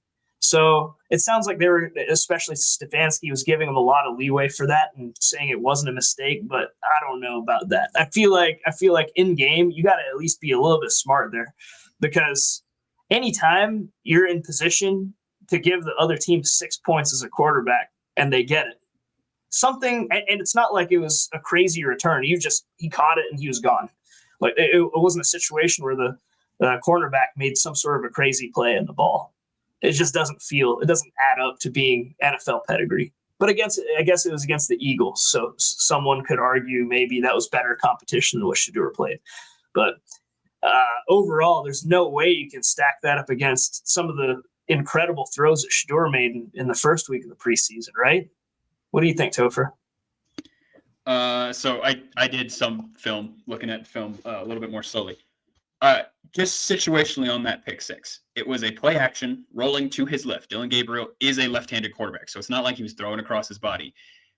So it sounds like they were, especially Stefanski, was giving him a lot of leeway for that and saying it wasn't a mistake, but I don't know about that. I feel like in game, you got to at least be a little bit smart there, because anytime you're in position to give the other team 6 points as a quarterback and they get it, something, and it's not like it was a crazy return. He caught it and he was gone. Like it wasn't a situation where the cornerback made some sort of a crazy play in the ball. It just doesn't add up to being NFL pedigree. But I guess it was against the Eagles, so someone could argue maybe that was better competition than what Shedeur played. But overall, there's no way you can stack that up against some of the incredible throws that Shedeur made in the first week of the preseason, right? What do you think, Topher? So I did some film, looking at film a little bit more slowly. Just situationally on that pick six, it was a play action rolling to his left. Dillon Gabriel is a left-handed quarterback, so it's not like he was throwing across his body.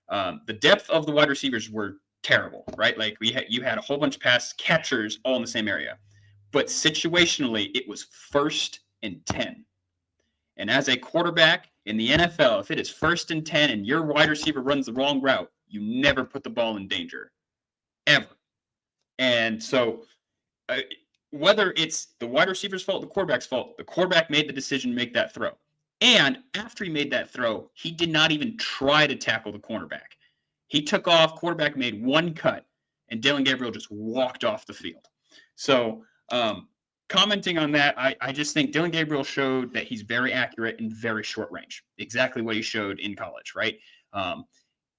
The depth of the wide receivers were terrible, right? Like you had a whole bunch of pass catchers all in the same area, but situationally it was 1st and 10. And as a quarterback in the NFL, if it is 1st and 10 and your wide receiver runs the wrong route, you never put the ball in danger, ever. And so whether it's the wide receiver's fault, the quarterback's fault, the quarterback made the decision to make that throw. And after he made that throw, he did not even try to tackle the cornerback. He took off, quarterback made one cut, and Dillon Gabriel just walked off the field. So commenting on that, I just think Dillon Gabriel showed that he's very accurate in very short range. Exactly what he showed in college, right?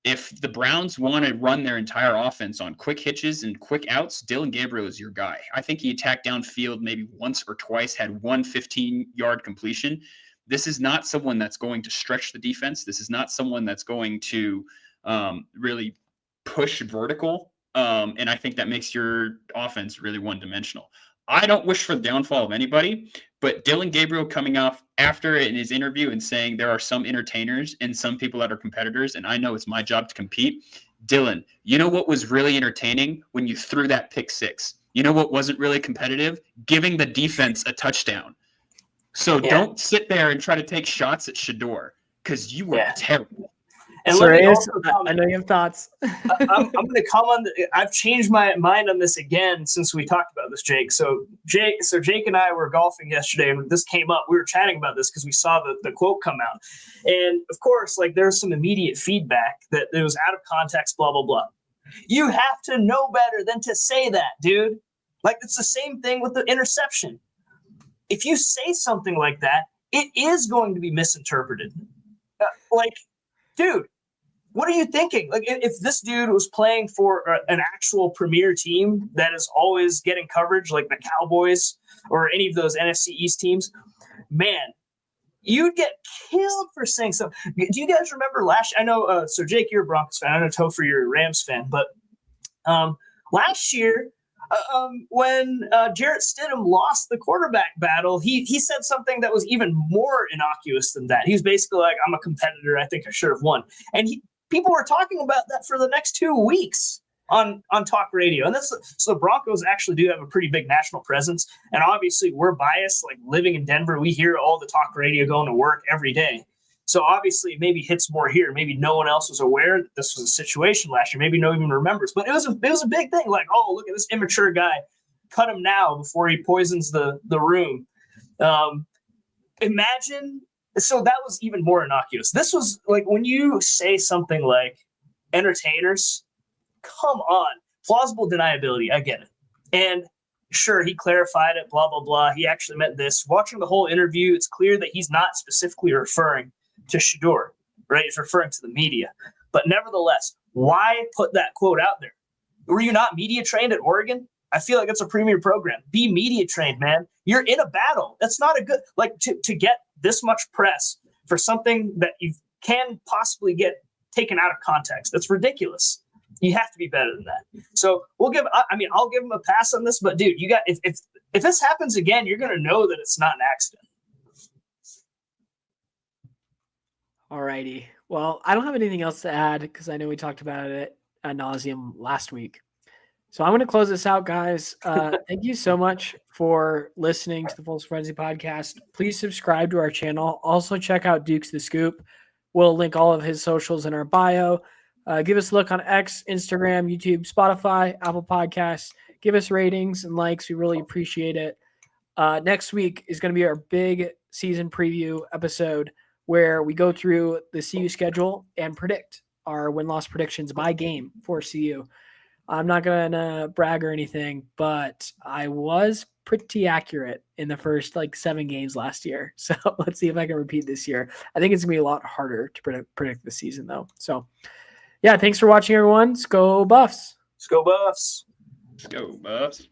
If the Browns want to run their entire offense on quick hitches and quick outs, Dillon Gabriel is your guy. I think he attacked downfield maybe once or twice, had one 15-yard completion. This is not someone that's going to stretch the defense. This is not someone that's going to really push vertical. And I think that makes your offense really one-dimensional. I don't wish for the downfall of anybody, but Dillon Gabriel coming off after in his interview and saying there are some entertainers and some people that are competitors, and I know it's my job to compete. Dillon, you know what was really entertaining? When you threw that pick six. You know what wasn't really competitive? Giving the defense a touchdown. So don't sit there and try to take shots at Shedeur, because you were terrible. And so I know you have thoughts. I'm going to comment. I've changed my mind on this again since we talked about this, Jake. So Jake and I were golfing yesterday, and this came up. We were chatting about this because we saw the quote come out, and of course, like there's some immediate feedback that it was out of context. Blah blah blah. You have to know better than to say that, dude. Like it's the same thing with the interception. If you say something like that, it is going to be misinterpreted. Dude. What are you thinking? Like, if this dude was playing for an actual premier team that is always getting coverage, like the Cowboys or any of those NFC East teams, man, you'd get killed for saying something. Do you guys remember last? I know. So Jake, you're a Broncos fan. I know Topher, you're a Rams fan. But last year, when Jarrett Stidham lost the quarterback battle, he said something that was even more innocuous than that. He was basically like, "I'm a competitor. I think I should have won," and people were talking about that for the next 2 weeks on talk radio. And so the Broncos actually do have a pretty big national presence. And obviously we're biased, like living in Denver, we hear all the talk radio going to work every day. So obviously it maybe hits more here. Maybe no one else was aware that this was a situation last year. Maybe no one even remembers, but it was a big thing. Like, oh, look at this immature guy. Cut him now before he poisons the room. Imagine. So that was even more innocuous. This was like when you say something like entertainers, come on, plausible deniability. I get it. And sure, he clarified it, blah, blah, blah. He actually meant this. Watching the whole interview, it's clear that he's not specifically referring to Shedeur, right? He's referring to the media. But nevertheless, why put that quote out there? Were you not media trained at Oregon? I feel like it's a premier program. Be media trained, man. You're in a battle. That's not a good, like to get this much press for something that you can possibly get taken out of context. That's ridiculous. You have to be better than that. So I'll give him a pass on this, but dude, if this happens again, you're going to know that it's not an accident. All righty. Well, I don't have anything else to add because I know we talked about it ad nauseum last week. So I'm going to close this out, guys. Thank you so much for listening to the Folsom Frenzy podcast. Please subscribe to our channel. Also check out Duke's The Scoop. We'll link all of his socials in our bio. Give us a look on X, Instagram, YouTube, Spotify, Apple Podcasts. Give us ratings and likes. We really appreciate it. Next week is going to be our big season preview episode where we go through the CU schedule and predict our win-loss predictions by game for CU. I'm not going to brag or anything, but I was pretty accurate in the first 7 games last year. So let's see if I can repeat this year. I think it's going to be a lot harder to predict this season, though. So, yeah, thanks for watching, everyone. Let's go Buffs. Let's go Buffs. Let's go, Buffs.